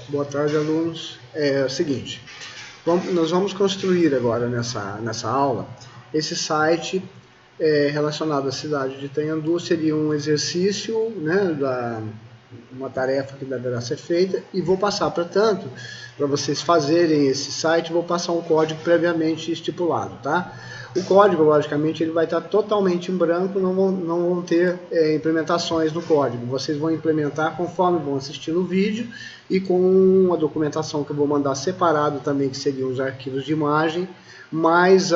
Boa tarde, alunos. É o seguinte, nós vamos construir agora nessa aula esse site relacionado à cidade de Itanhandu. Seria um exercício, né, uma tarefa que deverá ser feita, e vou passar, portanto, para vocês fazerem esse site, vou passar um código previamente estipulado, tá? O código, logicamente, ele vai estar totalmente em branco, não vão ter implementações no código. Vocês vão implementar conforme vão assistir no vídeo e com a documentação que eu vou mandar separado também, que seriam os arquivos de imagem, mais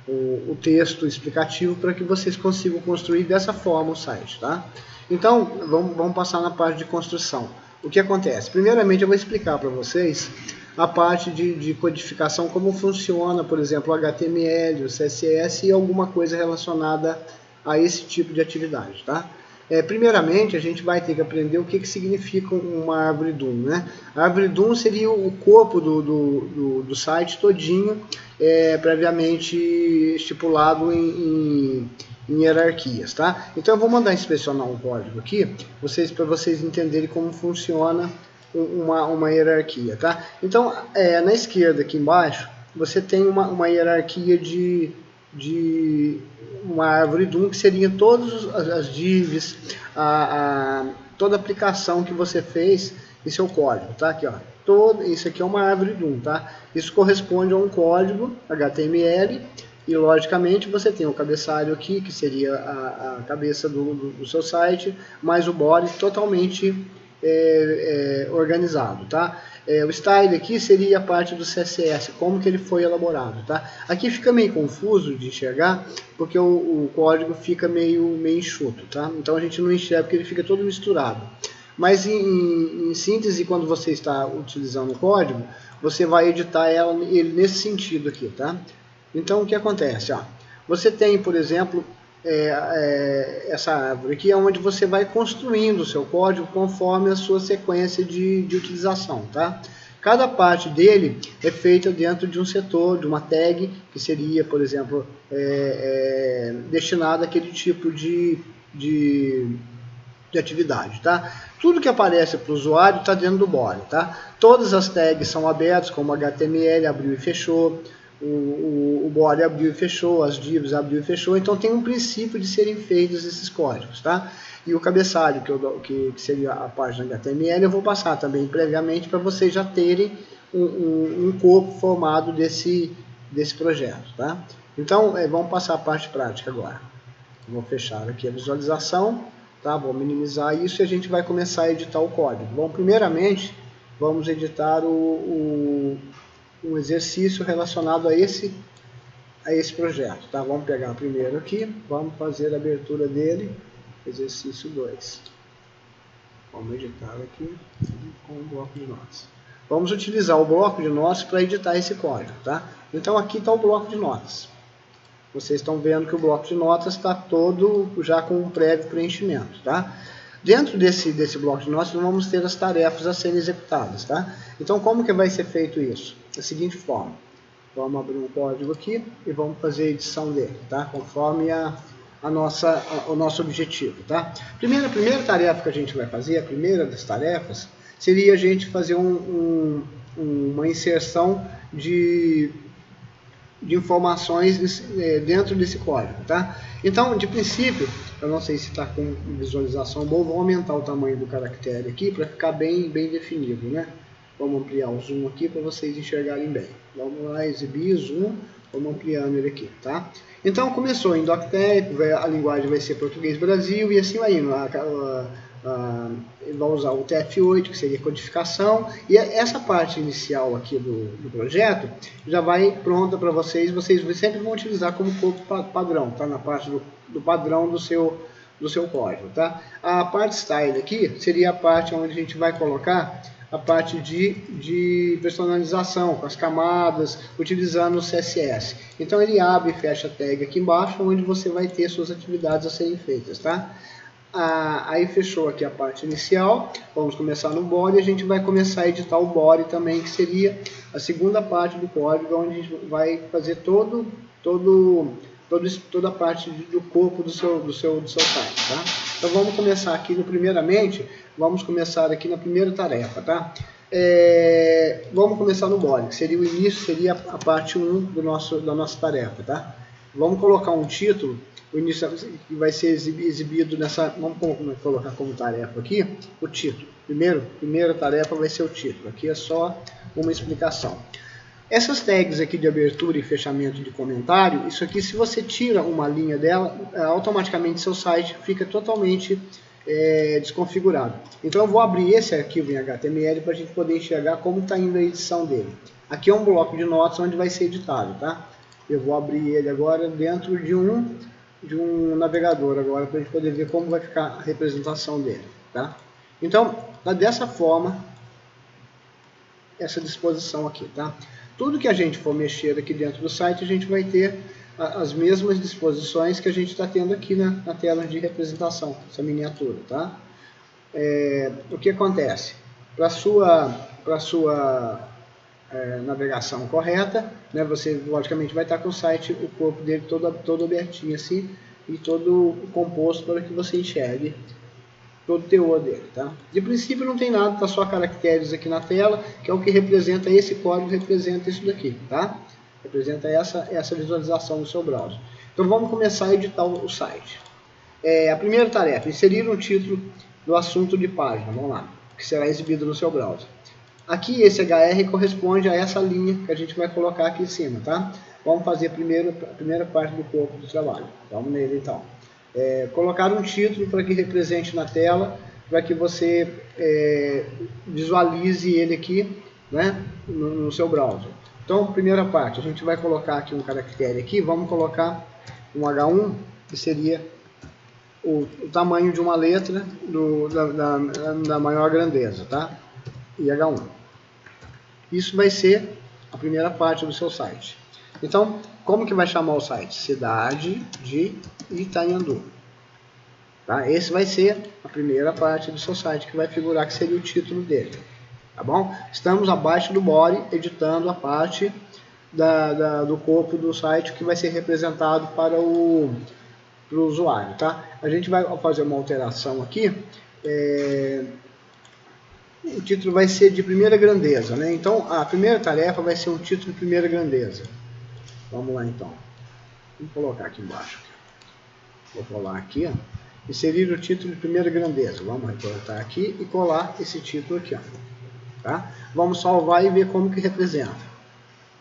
o texto explicativo para que vocês consigam construir dessa forma o site, tá? Então, vamos passar na parte de construção. O que acontece? Primeiramente, eu vou explicar para vocês a parte de codificação, como funciona, por exemplo, o HTML, o CSS e alguma coisa relacionada a esse tipo de atividade, tá? Primeiramente, a gente vai ter que aprender o que significa uma árvore DOM, né? A árvore DOM seria o corpo do site todinho, previamente estipulado em hierarquias, tá? Então eu vou mandar inspecionar um código aqui, para vocês entenderem como funciona uma hierarquia, tá? Então, na esquerda aqui embaixo, você tem uma hierarquia de uma árvore DOM, que seriam todas as divs, toda aplicação que você fez em seu código, tá? Aqui, ó, isso aqui é uma árvore DOM, tá? Isso corresponde a um código HTML, e logicamente você tem o cabeçalho aqui, que seria a cabeça do seu site, mais o body totalmente organizado, tá? O style aqui seria a parte do CSS, como que ele foi elaborado, tá? Aqui fica meio confuso de enxergar, porque o código fica meio enxuto, tá? Então a gente não enxerga porque ele fica todo misturado. Mas em síntese, quando você está utilizando o código, você vai editar ele nesse sentido aqui, tá? Então o que acontece? Você tem, por exemplo, essa árvore aqui, é onde você vai construindo o seu código conforme a sua sequência de utilização, tá? Cada parte dele é feita dentro de um setor, de uma tag, que seria, por exemplo, destinada àquele tipo de atividade, tá? Tudo que aparece para o usuário está dentro do body, tá? Todas as tags são abertas, como HTML, abriu e fechou, o body abriu e fechou, as divs abriu e fechou, então tem um princípio de serem feitos esses códigos, tá? E o cabeçalho, que seria a página HTML, eu vou passar também previamente para vocês já terem um corpo formado desse projeto, tá? Então, vamos passar a parte prática agora. Vou fechar aqui a visualização, tá? Vou minimizar isso e a gente vai começar a editar o código. Bom, primeiramente, vamos editar um exercício relacionado a esse projeto, tá? Vamos pegar primeiro aqui, vamos fazer a abertura dele, exercício 2. Vamos editar aqui com o bloco de notas. Vamos utilizar o bloco de notas para editar esse código, tá? Então aqui está o bloco de notas. Vocês estão vendo que o bloco de notas está todo já com um prévio preenchimento, tá? Dentro desse bloco de notas, nós vamos ter as tarefas a serem executadas, tá? Então, como que vai ser feito isso? Da seguinte forma. Vamos abrir um código aqui e vamos fazer a edição dele, tá? Conforme o nosso objetivo, tá? A primeira tarefa que a gente vai fazer, a primeira das tarefas, seria a gente fazer uma inserção de informações dentro desse código, tá? Então, de princípio, eu não sei se está com visualização boa, vou aumentar o tamanho do caractere aqui para ficar bem definido, né? Vamos ampliar o zoom aqui para vocês enxergarem bem. Vamos lá, exibir, zoom, vamos ampliando ele aqui, tá? Então, começou em doctype, a linguagem vai ser português Brasil e assim vai indo. Ele vai usar o TF8, que seria codificação, e essa parte inicial aqui do projeto já vai pronta para vocês sempre vão utilizar como corpo padrão, tá? Na parte do padrão do seu código, tá? A parte style aqui seria a parte onde a gente vai colocar a parte de personalização, com as camadas, utilizando o CSS. Então ele abre e fecha a tag aqui embaixo, onde você vai ter suas atividades a serem feitas, tá? Aí fechou aqui a parte inicial, vamos começar no body, a gente vai começar a editar o body também, que seria a segunda parte do código, onde a gente vai fazer toda a parte do corpo do seu site, tá? Então vamos começar aqui primeiramente, vamos começar aqui na primeira tarefa, tá? Vamos começar no body, que seria o início, seria a parte 1 da nossa tarefa, tá? Vamos colocar um título, o início que vai ser exibido nessa, vamos colocar como tarefa aqui, o título. Primeira tarefa vai ser o título, aqui é só uma explicação. Essas tags aqui de abertura e fechamento de comentário, isso aqui, se você tira uma linha dela, automaticamente seu site fica totalmente desconfigurado. Então eu vou abrir esse arquivo em HTML para a gente poder enxergar como está indo a edição dele. Aqui é um bloco de notas onde vai ser editado, tá? Eu vou abrir ele agora dentro de um navegador agora para a gente poder ver como vai ficar a representação dele, tá? Então, tá dessa forma essa disposição aqui, tá? Tudo que a gente for mexer aqui dentro do site, a gente vai ter as mesmas disposições que a gente está tendo aqui na tela de representação, essa miniatura, tá? O que acontece? Para sua navegação correta, né, você logicamente vai estar com o site, o corpo dele todo abertinho assim, e todo composto para que você enxergue todo o teor dele, tá? De princípio não tem nada, tá só caracteres aqui na tela, que é o que representa esse código, representa isso daqui, tá? Representa essa visualização do seu browser. Então vamos começar a editar o site. A primeira tarefa, inserir um título do assunto de página, vamos lá, que será exibido no seu browser. Aqui esse HR corresponde a essa linha que a gente vai colocar aqui em cima, tá? Vamos fazer a primeira parte do corpo do trabalho. Vamos nele então. Colocar um título para que represente na tela, para que você visualize ele aqui, né, no seu browser. Então, primeira parte, a gente vai colocar aqui um caractere aqui, vamos colocar um H1, que seria o tamanho de uma letra da maior grandeza, tá? E H1. Isso vai ser a primeira parte do seu site. Então, como que vai chamar o site? Cidade de Itanhandu. Tá? Esse vai ser a primeira parte do seu site, que vai figurar que seria o título dele. Tá bom? Estamos abaixo do body, editando a parte do corpo do site que vai ser representado para o usuário. Tá? A gente vai fazer uma alteração aqui. O título vai ser de primeira grandeza, né? Então, a primeira tarefa vai ser um título de primeira grandeza. Vamos lá, então. Vamos colocar aqui embaixo. Vou colar aqui, ó. Inserir o título de primeira grandeza. Vamos recortar aqui e colar esse título aqui, ó. Tá? Vamos salvar e ver como que representa.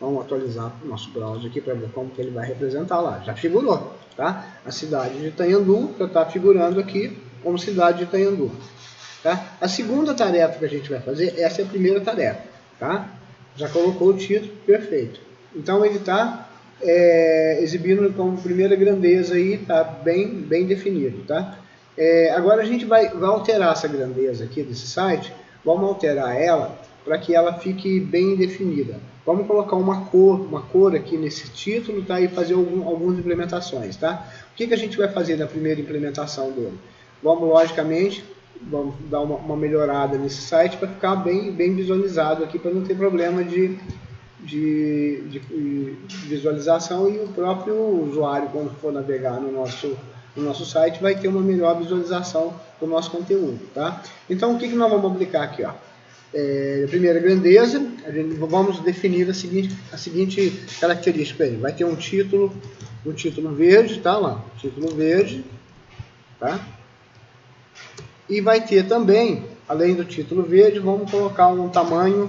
Vamos atualizar o nosso browser aqui para ver como que ele vai representar lá. Já figurou, tá? A cidade de Itanhandu já está figurando aqui como cidade de Itanhandu. Tá? A segunda tarefa que a gente vai fazer, essa é a primeira tarefa, tá? Já colocou o título, perfeito. Então ele está exibindo como primeira grandeza aí, tá bem definido, tá? Agora a gente vai alterar essa grandeza aqui desse site, vamos alterar ela para que ela fique bem definida. Vamos colocar uma cor aqui nesse título, tá? E fazer algumas implementações, tá? O que a gente vai fazer na primeira implementação dele? Vamos, logicamente, vamos dar uma melhorada nesse site para ficar bem visualizado aqui, para não ter problema de visualização, e o próprio usuário, quando for navegar no nosso site, vai ter uma melhor visualização do nosso conteúdo, tá? Então, o que nós vamos aplicar aqui, ó? Primeira grandeza, vamos definir a seguinte característica. Ele vai ter um título verde, tá lá, título verde, tá? E vai ter também, além do título verde, vamos colocar um tamanho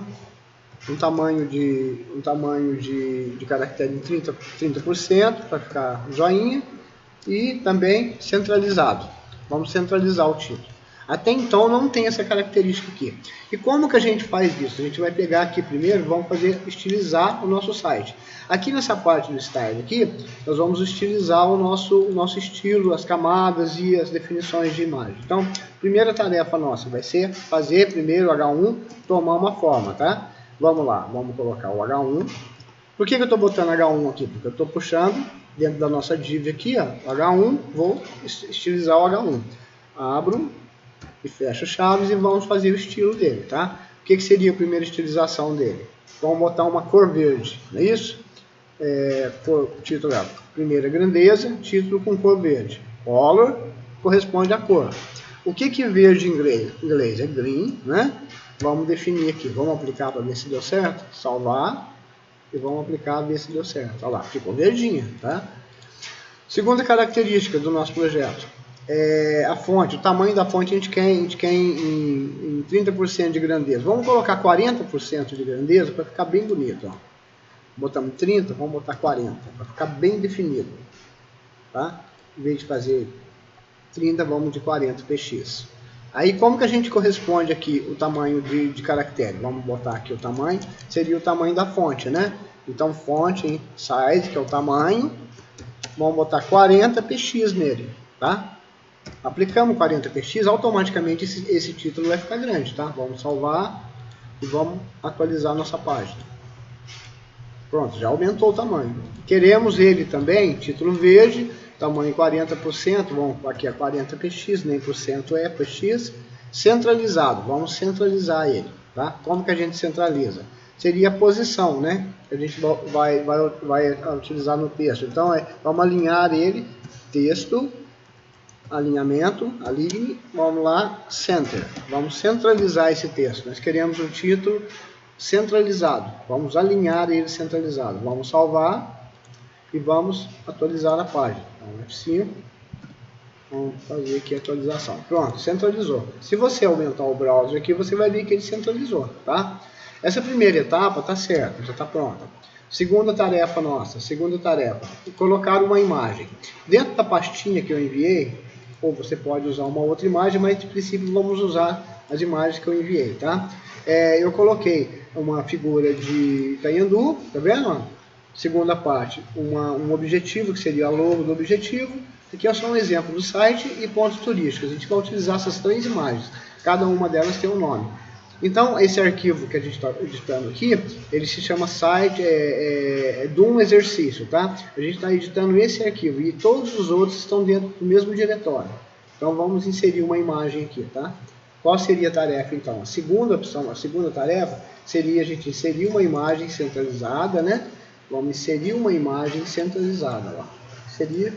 de caractere em 30% para ficar joinha, e também centralizado. Vamos centralizar o título. Até então não tem essa característica aqui. E como que a gente faz isso? A gente vai pegar aqui primeiro, vamos fazer estilizar o nosso site. Aqui nessa parte do style aqui, nós vamos estilizar o nosso estilo, as camadas e as definições de imagem. Então, primeira tarefa nossa vai ser fazer primeiro o H1 tomar uma forma, tá? Vamos lá, vamos colocar o H1. Por que eu estou botando H1 aqui? Porque eu estou puxando dentro da nossa div aqui, ó, o H1, vou estilizar o H1. Abro e fecho chaves e vamos fazer o estilo dele, tá? O que seria a primeira estilização dele? Vamos botar uma cor verde, não é isso? Título é primeira grandeza, título com cor verde. Color, corresponde à cor. O que verde em inglês é green, né? Vamos definir aqui, vamos aplicar para ver se deu certo, salvar e vamos aplicar para ver se deu certo. Olha lá, ficou verdinha, tá? Segunda característica do nosso projeto é a fonte. O tamanho da fonte a gente quer em 30% de grandeza. Vamos colocar 40% de grandeza para ficar bem bonito. Ó. Botamos 30, vamos botar 40 para ficar bem definido, tá? Em vez de fazer 30, vamos de 40 px. Aí como que a gente corresponde aqui o tamanho de caractere? Vamos botar aqui o tamanho, seria o tamanho da fonte, né? Então fonte, size, que é o tamanho, vamos botar 40 px nele, tá? Aplicamos 40 px, automaticamente esse título vai ficar grande, tá? Vamos salvar e vamos atualizar a nossa página. Pronto, já aumentou o tamanho. Queremos ele também, título verde, tamanho 40%, vamos aqui a 40 px, nem por cento é px, centralizado, vamos centralizar ele, tá? Como que a gente centraliza? Seria a posição, né? Que a gente vai utilizar no texto. Então, vamos alinhar ele, texto, alinhamento, align, vamos lá, center. Vamos centralizar esse texto. Nós queremos um título centralizado. Vamos alinhar ele centralizado. Vamos salvar e vamos atualizar a página. Então, F5. Vamos fazer aqui a atualização. Pronto, centralizou. Se você aumentar o browser aqui, você vai ver que ele centralizou, tá? Essa primeira etapa está certa, já está pronta. Segunda tarefa nossa, colocar uma imagem. Dentro da pastinha que eu enviei, ou você pode usar uma outra imagem, mas de princípio vamos usar as imagens que eu enviei, tá? Eu coloquei uma figura de Itanhandu, tá vendo? Segunda parte, um objetivo, que seria a logo do objetivo. Aqui é só um exemplo do site e pontos turísticos. A gente vai utilizar essas 3 imagens, cada uma delas tem um nome. Então, esse arquivo que a gente está editando aqui, ele se chama site de um exercício, tá? A gente está editando esse arquivo e todos os outros estão dentro do mesmo diretório. Então, vamos inserir uma imagem aqui, tá? Qual seria a tarefa, então? A segunda opção, a segunda tarefa, seria a gente inserir uma imagem centralizada, né? Vamos inserir uma imagem centralizada, ó. Seria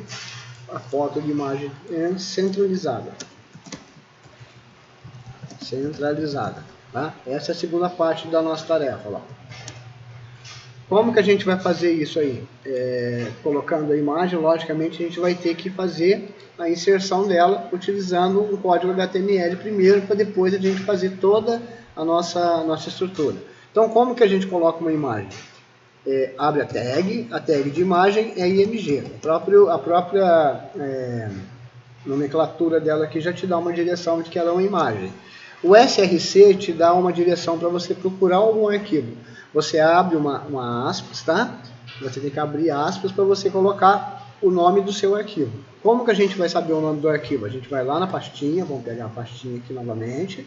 a foto de imagem centralizada. Tá? Essa é a segunda parte da nossa tarefa. Lá. Como que a gente vai fazer isso aí? Colocando a imagem, logicamente a gente vai ter que fazer a inserção dela utilizando o código HTML primeiro, para depois a gente fazer toda a nossa estrutura. Então, como que a gente coloca uma imagem? Abre a tag de imagem é IMG. A própria nomenclatura dela aqui já te dá uma direção de que ela é uma imagem. O SRC te dá uma direção para você procurar algum arquivo. Você abre uma aspas, tá? Você tem que abrir aspas para você colocar o nome do seu arquivo. Como que a gente vai saber o nome do arquivo? A gente vai lá na pastinha, vamos pegar a pastinha aqui novamente.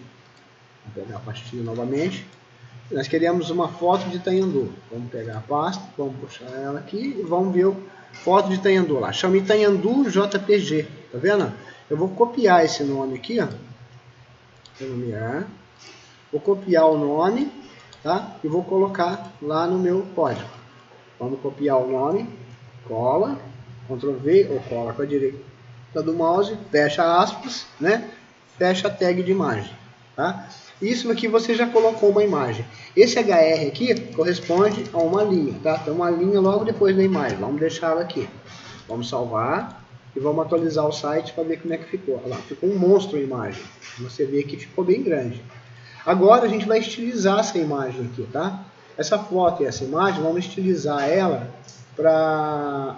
Nós queremos uma foto de Itanhandu. Vamos pegar a pasta, vamos puxar ela aqui e vamos ver foto de Itanhandu lá. Chama Itanhandu JPG, tá vendo? Eu vou copiar esse nome aqui, ó. Vou copiar o nome, tá? E vou colocar lá no meu código. Vamos copiar o nome, cola, Ctrl V ou cola com a direita do mouse, fecha aspas, né? Fecha a tag de imagem, tá? Isso aqui você já colocou uma imagem. Esse HR aqui corresponde a uma linha, tá? Então uma linha logo depois da imagem. Vamos deixar ela aqui. Vamos salvar e vamos atualizar o site para ver como é que ficou. Olha lá, ficou um monstro a imagem. Você vê que ficou bem grande. Agora a gente vai estilizar essa imagem aqui, tá? Essa foto e essa imagem, vamos estilizar ela para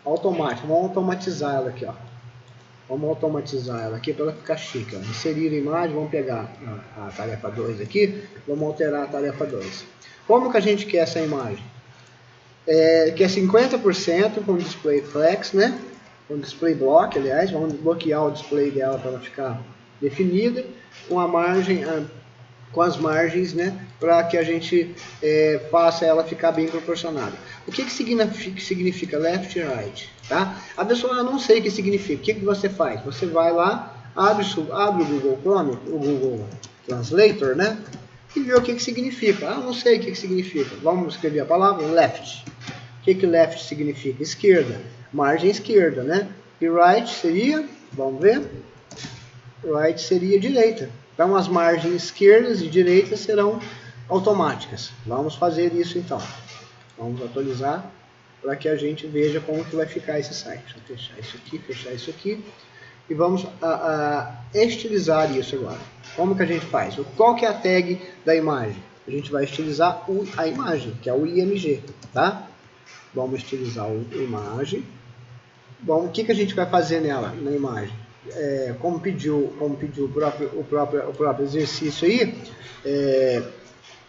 automático. Vamos automatizar ela aqui, ó. Vamos automatizar ela aqui para ela ficar chique. Ó. Inserir a imagem, vamos pegar a tarefa 2 aqui, vamos alterar a tarefa 2. Como que a gente quer essa imagem? Que é 50% com display flex, né? Com display block, aliás, vamos bloquear o display dela para ela ficar definida, com a margem, com as margens, né? Para que a gente faça ela ficar bem proporcionada. O que significa left e right? Tá? A pessoa, eu não sei o que significa. O que você faz? Você vai lá, abre o Google Chrome, o Google Translator, né? E vê o que significa. Não sei o que significa. Vamos escrever a palavra left. O que left significa? Esquerda. Margem esquerda, né? E right seria Vamos ver? Right seria direita. Então as margens esquerdas e direitas serão automáticas. Vamos fazer isso então. Vamos atualizar para que a gente veja como que vai ficar esse site. Vou fechar isso aqui. E vamos estilizar isso agora. Como que a gente faz? Qual que é a tag da imagem? A gente vai estilizar a imagem, que é o IMG, tá? Vamos estilizar a imagem. Bom, o que a gente vai fazer nela, na imagem? Como pediu o próprio exercício aí,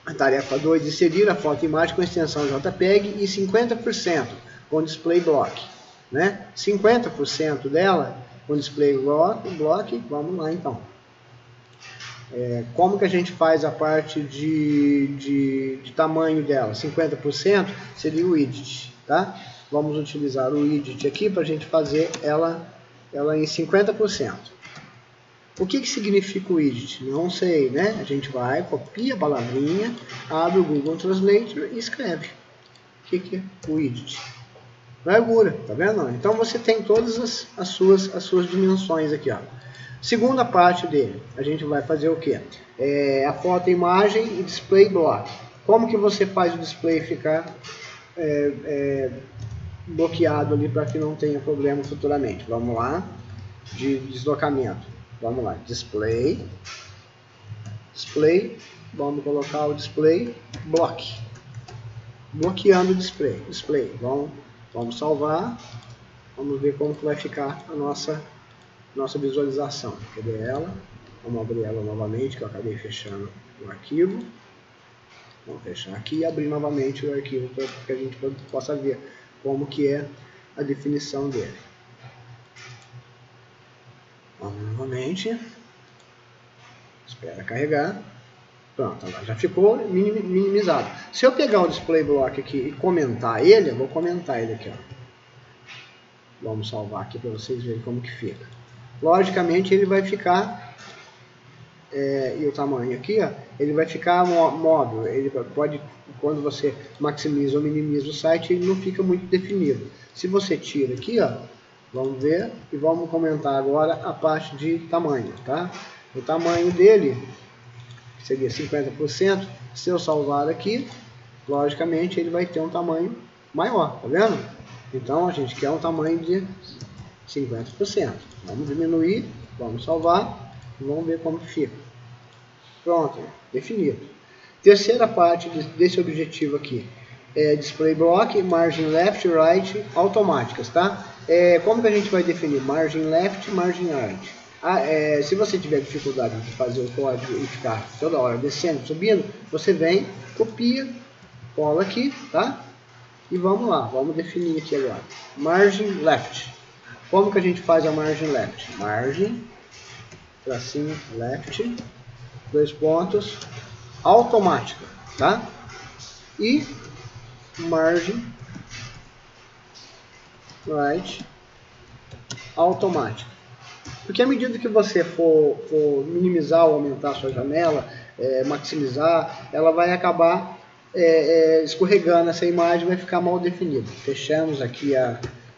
a tarefa 2, inserir a foto e imagem com extensão JPEG e 50% com display block. Né? 50% dela com display block, vamos lá então. Como que a gente faz a parte de tamanho dela? 50% seria o widget, tá? Vamos utilizar o widget aqui para a gente fazer ela em 50%. O que significa o widget? Não sei, né? A gente vai, copia a palavrinha, abre o Google Translator e escreve. O que é o widget? Largura, tá vendo? Então você tem todas as suas dimensões aqui, ó. Segunda parte dele, a gente vai fazer o que? A foto, imagem e display block. Como que você faz o display ficar bloqueado ali para que não tenha problema futuramente? Vamos lá, de deslocamento. Vamos lá, display, vamos colocar o display block, bloqueando o display. Vamos salvar, vamos ver como que vai ficar a nossa visualização. Cadê ela? Vamos abrir ela novamente, que eu acabei fechando o arquivo. Vamos fechar aqui e abrir novamente o arquivo para que a gente possa ver como que é a definição dele. Vamos novamente. Espera carregar. Pronto, agora já ficou minimizado. Se eu pegar o display block aqui e comentar ele, eu vou comentar ele aqui, ó. Vamos salvar aqui para vocês verem como que fica. Logicamente ele vai ficar, e o tamanho aqui, ó, ele vai ficar móvel. Ele pode, quando você maximiza ou minimiza o site, ele não fica muito definido. Se você tira aqui, ó, vamos ver e vamos comentar agora a parte de tamanho, tá? O tamanho dele seria 50%. Se eu salvar aqui, logicamente ele vai ter um tamanho maior, tá vendo? Então a gente quer um tamanho de 50%. Vamos diminuir, vamos salvar e vamos ver como fica. Pronto, definido. Terceira parte desse objetivo aqui é display block, margem left, right, automáticas, tá? Como que a gente vai definir margem left, margem right? Se você tiver dificuldade de fazer o código e ficar toda hora descendo, subindo, você vem, copia, cola aqui, tá? E vamos lá, vamos definir aqui agora. Margem left. Como que a gente faz a margem left? Margem, tracinho left, 2 pontos, automática, tá? E margem right, automática. Porque à medida que você for minimizar ou aumentar a sua janela, maximizar, ela vai acabar escorregando essa imagem, vai ficar mal definida. Fechamos aqui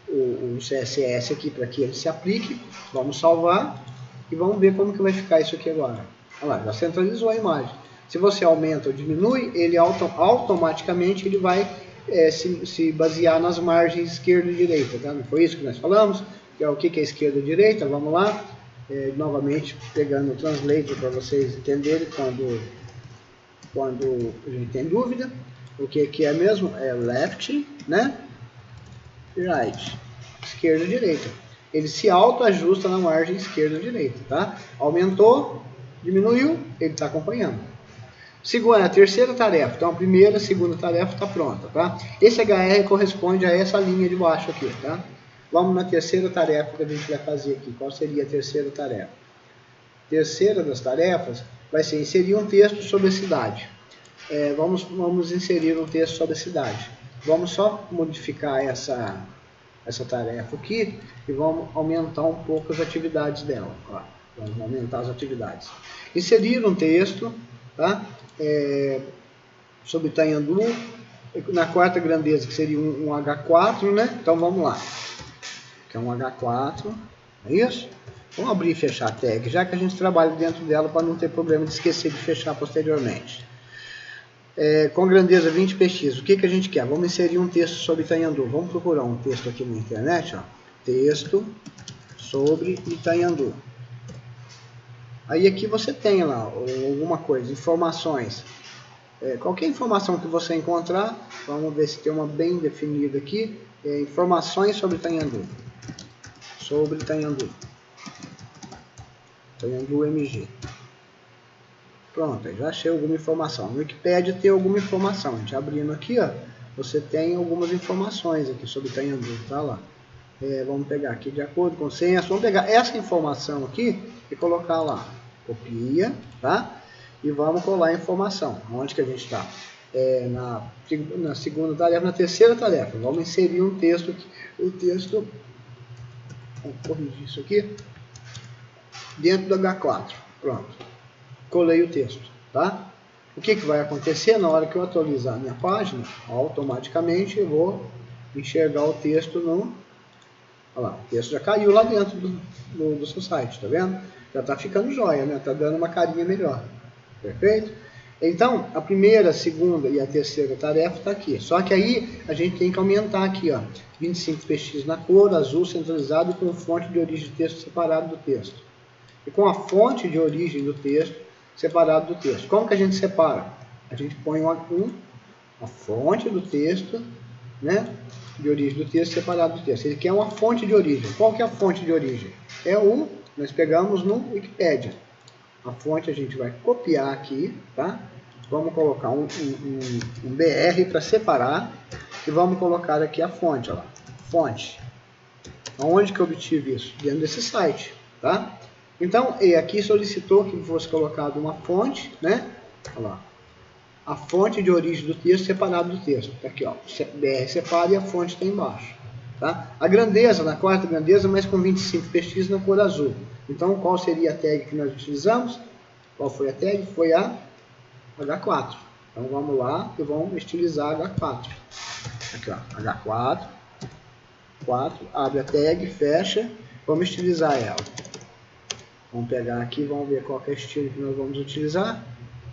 o CSS aqui para que ele se aplique. Vamos salvar e vamos ver como que vai ficar isso aqui agora. Olha lá, já centralizou a imagem. Se você aumenta ou diminui, ele automaticamente ele vai se basear nas margens esquerda e direita. Tá? Não foi isso que nós falamos? O que é esquerda e direita? Vamos lá. Novamente pegando o translator para vocês entenderem quando a gente tem dúvida. O que é mesmo? É left, né? Right. Esquerda e direita. Ele se autoajusta na margem esquerda e direita, tá? Aumentou, diminuiu, ele está acompanhando. Segunda, a terceira tarefa. Então a primeira, segunda tarefa está pronta, tá? Esse HR corresponde a essa linha de baixo aqui, tá? Vamos na terceira tarefa que a gente vai fazer aqui. Qual seria a terceira tarefa? Terceira das tarefas vai ser inserir um texto sobre a cidade. Vamos inserir um texto sobre a cidade. Vamos só modificar essa tarefa aqui e vamos aumentar um pouco as atividades dela. Ó, vamos aumentar as atividades. Inserir um texto, tá? Sobre Itanhandu, na quarta grandeza, que seria um H4, né? Então vamos lá. Que é um H4, é isso? Vamos abrir e fechar a tag, já que a gente trabalha dentro dela para não ter problema de esquecer de fechar posteriormente. Com grandeza 20px, o que a gente quer? Vamos inserir um texto sobre Itanhandu. Vamos procurar um texto aqui na internet, ó. Texto sobre Itanhandu. Aí aqui você tem lá alguma coisa, informações. Qualquer informação que você encontrar, vamos ver se tem uma bem definida aqui. Informações sobre Itanhandu. Sobre Itanhandu. Itanhandu MG. Pronto, já achei alguma informação. No Wikipedia tem alguma informação. A gente abrindo aqui, ó, você tem algumas informações aqui sobre Itanhandu, tá lá. Vamos pegar aqui de acordo com o censo. Vamos pegar essa informação aqui e colocar lá. Copia, tá? E vamos colar a informação. Onde que a gente está? Na segunda tarefa, na terceira tarefa. Vamos inserir um texto aqui. O texto, vamos corrigir isso aqui, dentro do H4. Pronto. Colei o texto, tá? O que vai acontecer na hora que eu atualizar a minha página? Automaticamente eu vou enxergar o texto no... Olha lá, o texto já caiu lá dentro do seu site, tá vendo? Já está ficando jóia, né? Tá dando uma carinha melhor. Perfeito? Então, a primeira, a segunda e a terceira tarefa está aqui. Só que aí a gente tem que aumentar aqui, ó, 25px na cor, azul centralizado com fonte de origem de texto separado do texto. E com a fonte de origem do texto separado do texto. Como que a gente separa? A gente põe a fonte do texto, né, de origem do texto separado do texto. Ele quer uma fonte de origem. Qual que é a fonte de origem? Nós pegamos no Wikipedia. A fonte a gente vai copiar aqui, tá? Vamos colocar um BR para separar e vamos colocar aqui a fonte, ó lá. Fonte. Onde que eu obtive isso? Dentro desse site, tá? Então, aqui solicitou que fosse colocado uma fonte, né? Olha lá. A fonte de origem do texto separado do texto. Tá aqui, ó. BR separa e a fonte está embaixo. Tá? A grandeza, na quarta grandeza, mas com 25px na cor azul. Então, qual seria a tag que nós utilizamos? Qual foi a tag? Foi a H4. Então, vamos lá e vamos estilizar H4. Aqui, ó. H4. 4. Abre a tag, fecha. Vamos estilizar ela. Vamos pegar aqui, vamos ver qual que é o estilo que nós vamos utilizar.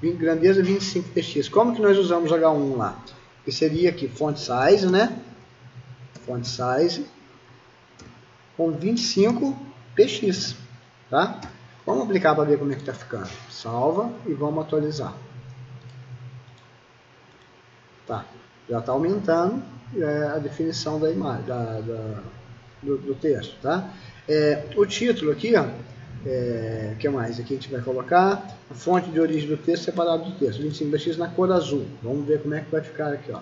Grandeza 25px. Como que nós usamos H1 lá? Que seria aqui font size, né? Font size com 25px, tá? Vamos aplicar para ver como é que está ficando. Salva e vamos atualizar. Tá, já está aumentando a definição da imagem, do texto, tá? O título aqui, ó, que mais? Aqui a gente vai colocar a fonte de origem do texto separado do texto, 25px na cor azul. Vamos ver como é que vai ficar aqui, ó.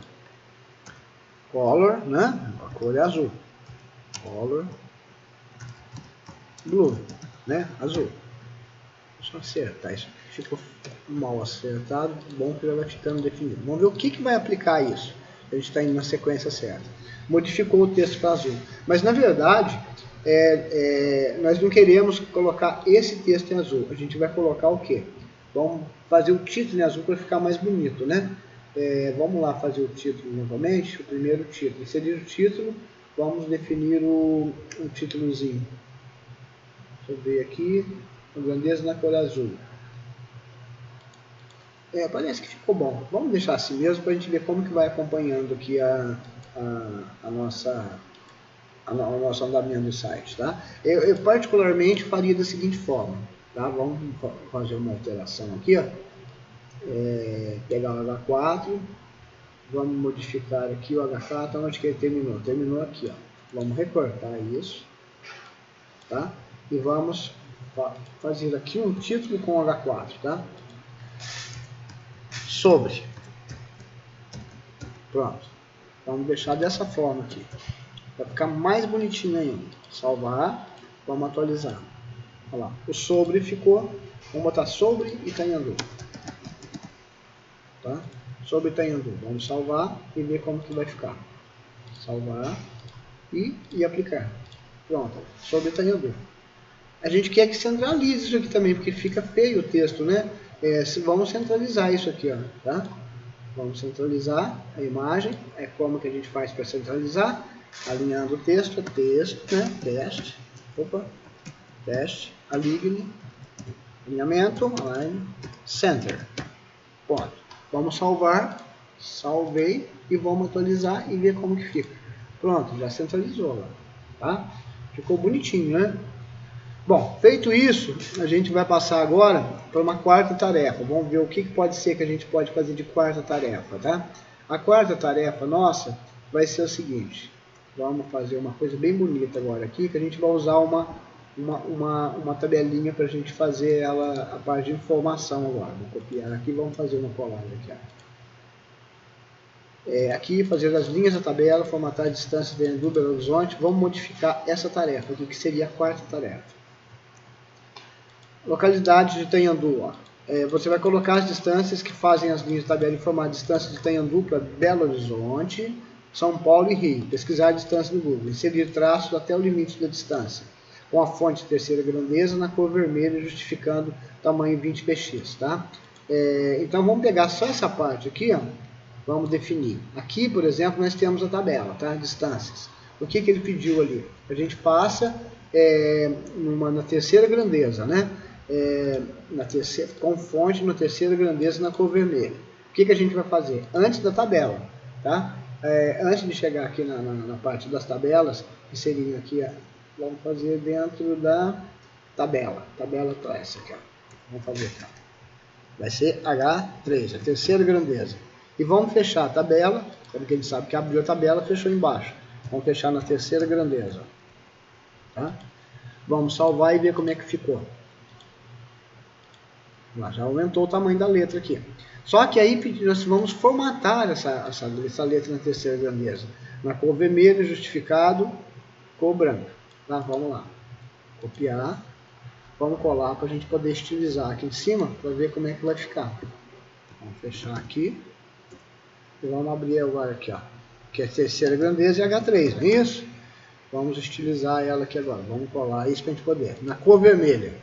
Color, né? A cor é azul. Color blue, né? Azul. Deixa eu acertar isso. Ficou mal acertado. Bom que já vai ficando definido. Vamos ver o que vai aplicar isso. A gente está indo na sequência certa. Modificou o texto para azul. Mas na verdade, nós não queremos colocar esse texto em azul. A gente vai colocar o quê? Vamos fazer o título em azul para ficar mais bonito, né? Vamos lá fazer o título novamente. O primeiro título. Inserir o título. Vamos definir um títulozinho. Deixa eu ver aqui. A grandeza na cor azul. Parece que ficou bom. Vamos deixar assim mesmo para a gente ver como que vai acompanhando aqui o nosso andamento do site, tá? Eu particularmente faria da seguinte forma, tá? Vamos fazer uma alteração aqui, ó. Pegar o H4, vamos modificar aqui o H4, onde que ele terminou? Terminou aqui, ó. Vamos recortar isso, tá? E vamos fazer aqui um título com H4, tá? Sobre. Pronto. Vamos deixar dessa forma aqui. Vai ficar mais bonitinho ainda. Salvar. Vamos atualizar. Olha lá. O sobre ficou. Vamos botar sobre Itanhandu. Tá? Sobre Itanhandu. Vamos salvar e ver como que vai ficar. Salvar. E aplicar. Pronto. Sobre Itanhandu. A gente quer que centralize isso aqui também, porque fica feio o texto, né? Vamos centralizar isso aqui, ó, tá? Vamos centralizar a imagem. Como que a gente faz para centralizar? Alinhando o texto, né? Teste. Opa. teste, align, alinhamento, align, center. Ponto. Vamos salvar, salvei e vamos atualizar e ver como que fica. Pronto, já centralizou lá, tá? Ficou bonitinho, né? Bom, feito isso, a gente vai passar agora para uma quarta tarefa. Vamos ver o que pode ser que a gente pode fazer de quarta tarefa, tá? A quarta tarefa nossa vai ser o seguinte. Vamos fazer uma coisa bem bonita agora aqui, que a gente vai usar uma tabelinha para a gente fazer ela, a parte de informação agora. Vou copiar aqui e vamos fazer uma colagem aqui. Aqui, fazer as linhas da tabela, formatar a distância de Andu Belo Horizonte. Vamos modificar essa tarefa aqui, que seria a quarta tarefa. Localidade de Itanhandu. Ó. Você vai colocar as distâncias que fazem as linhas de tabela em formato de distância de Itanhandu para Belo Horizonte, São Paulo e Rio. Pesquisar a distância no Google. Inserir traços até o limite da distância. Com a fonte de terceira grandeza na cor vermelha, justificando tamanho 20px. Tá? Então vamos pegar só essa parte aqui, ó. Vamos definir. Aqui, por exemplo, nós temos a tabela, tá? Distâncias. O que ele pediu ali? A gente passa na terceira grandeza, né? Com fonte na terceira grandeza na cor vermelha. O que a gente vai fazer? Antes da tabela, tá? Antes de chegar aqui na parte das tabelas, que seriam aqui, ó, vamos fazer dentro da tabela. Tabela essa aqui, ó. Vamos fazer aqui, ó. Vai ser H3, a terceira grandeza. E vamos fechar a tabela, porque a gente sabe que abriu a tabela, fechou embaixo. Vamos fechar na terceira grandeza. Tá? Vamos salvar e ver como é que ficou. Já aumentou o tamanho da letra aqui. Só que aí nós vamos formatar essa letra na terceira grandeza. Na cor vermelha, justificado, cor branca. Tá? Vamos lá. Copiar. Vamos colar para a gente poder estilizar aqui em cima, para ver como é que vai ficar. Vamos fechar aqui. E vamos abrir agora aqui, ó. Que é a terceira grandeza e H3, não é isso? Vamos estilizar ela aqui agora. Vamos colar isso para a gente poder. Na cor vermelha.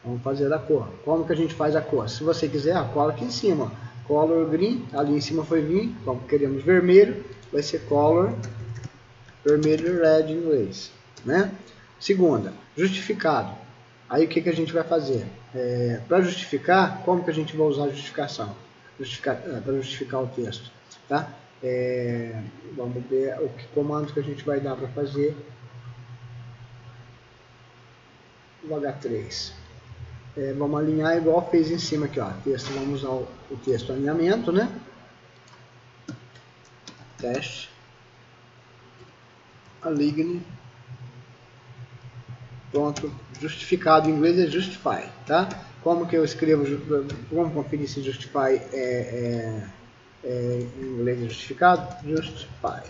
Vamos fazer a cor. Como que a gente faz a cor? Se você quiser, cola aqui em cima. Color green, ali em cima foi green. Como queremos vermelho, vai ser color vermelho red em inglês. Né? Segunda, justificado. Aí o que a gente vai fazer? Para justificar, como que a gente vai usar a justificação? Para justificar o texto. Tá? Vamos ver o comando que a gente vai dar para fazer o H3. Vamos alinhar igual fez em cima aqui, ó. Texto, vamos usar o texto alinhamento, né? Teste. Align. Pronto. Justificado em inglês é justify, tá? Como que eu escrevo, vamos conferir se justify em inglês é justificado? Justify.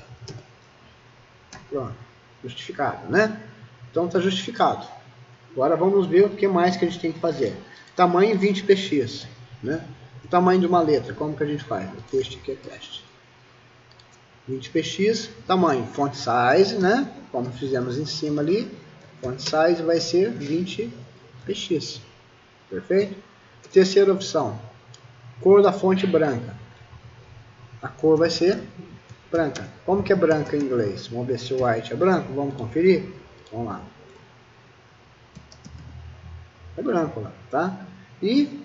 Pronto. Justificado, né? Então está justificado. Agora vamos ver o que mais que a gente tem que fazer. Tamanho 20px, né? O tamanho de uma letra, como que a gente faz? O texto aqui é teste. 20px, tamanho, font size, né? Como fizemos em cima ali, font size vai ser 20px. Perfeito? Terceira opção, cor da fonte branca. A cor vai ser branca. Como que é branca em inglês? Vamos ver se o white é branco, vamos conferir? Vamos lá. É branco lá, tá? E,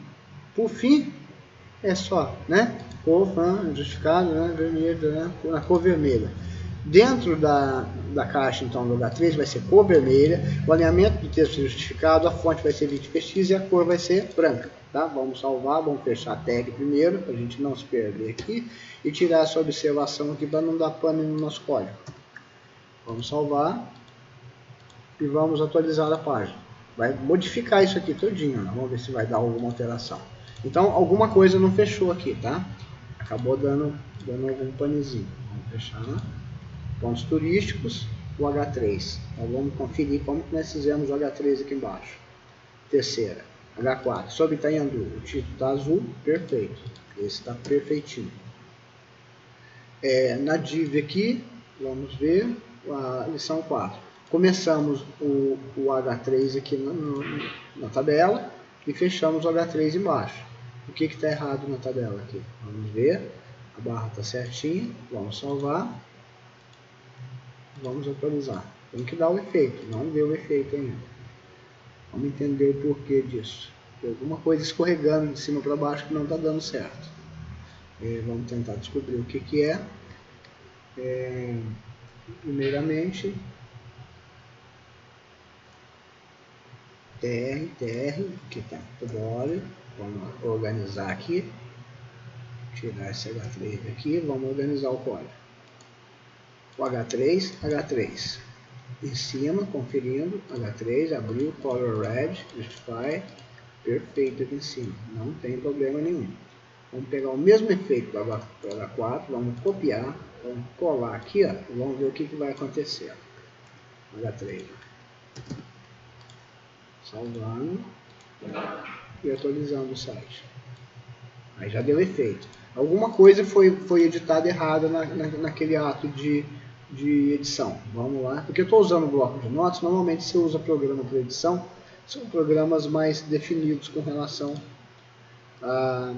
por fim, é só, né? Cor justificado, né? Vermelho, né? Na cor vermelha. Dentro da caixa, então, do H3 vai ser cor vermelha, o alinhamento do texto justificado, a fonte vai ser 20px e a cor vai ser branca, tá? Vamos salvar, vamos fechar a tag primeiro, para a gente não se perder aqui, e tirar essa observação aqui para não dar pane no nosso código. Vamos salvar e vamos atualizar a página. Vai modificar isso aqui todinho, né? Vamos ver se vai dar alguma alteração. Então, alguma coisa não fechou aqui, tá? Acabou dando algum panezinho. Vamos fechar. Pontos turísticos, o H3. Então, vamos conferir como que nós fizemos o H3 aqui embaixo. Terceira, H4. Sobre Itanhandu, o título está azul, perfeito. Esse está perfeitinho. Na div aqui, vamos ver a lição 4. Começamos o H3 aqui na tabela e fechamos o H3 embaixo. O que está errado na tabela aqui? Vamos ver. A barra está certinha. Vamos salvar. Vamos atualizar. Tem que dar o efeito, não deu o efeito ainda. Vamos entender o porquê disso. Tem alguma coisa escorregando de cima para baixo que não está dando certo. Vamos tentar descobrir o que é. Primeiramente, TR, que está muito bom. Vamos organizar aqui. Tirar esse H3 aqui, vamos organizar o código. O H3, H3. Em cima, conferindo, H3, abriu, color red, justify, perfeito aqui em cima, não tem problema nenhum. Vamos pegar o mesmo efeito do H4, vamos copiar, vamos colar aqui, ó, e vamos ver o que vai acontecer. H3. Salvando e atualizando o site. Aí já deu efeito. Alguma coisa foi editada errada naquele ato de edição. Vamos lá. Porque eu estou usando o bloco de notas, normalmente você usa programa para edição, são programas mais definidos com relação à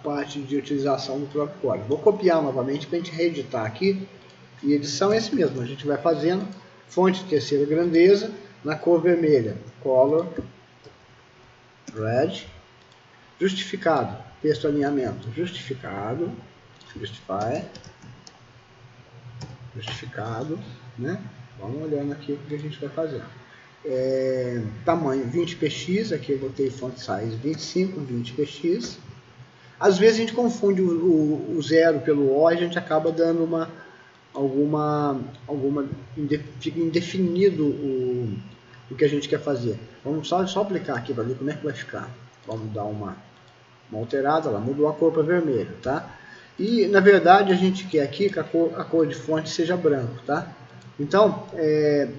parte de utilização do próprio código. Vou copiar novamente para a gente reeditar aqui. E edição é esse mesmo, a gente vai fazendo fonte de terceira grandeza, na cor vermelha, color, red, justificado, texto alinhamento, justificado, justify, justificado, né? Vamos olhando aqui o que a gente vai fazer. Tamanho 20px, aqui eu botei font size 25, 20px. Às vezes a gente confunde o 0 pelo O e a gente acaba dando fica indefinido o que a gente quer fazer. Vamos só aplicar aqui para ver como é que vai ficar. Vamos dar uma alterada, ela mudou a cor para vermelho, tá? E na verdade a gente quer aqui que a cor de fonte seja branco, tá? Então,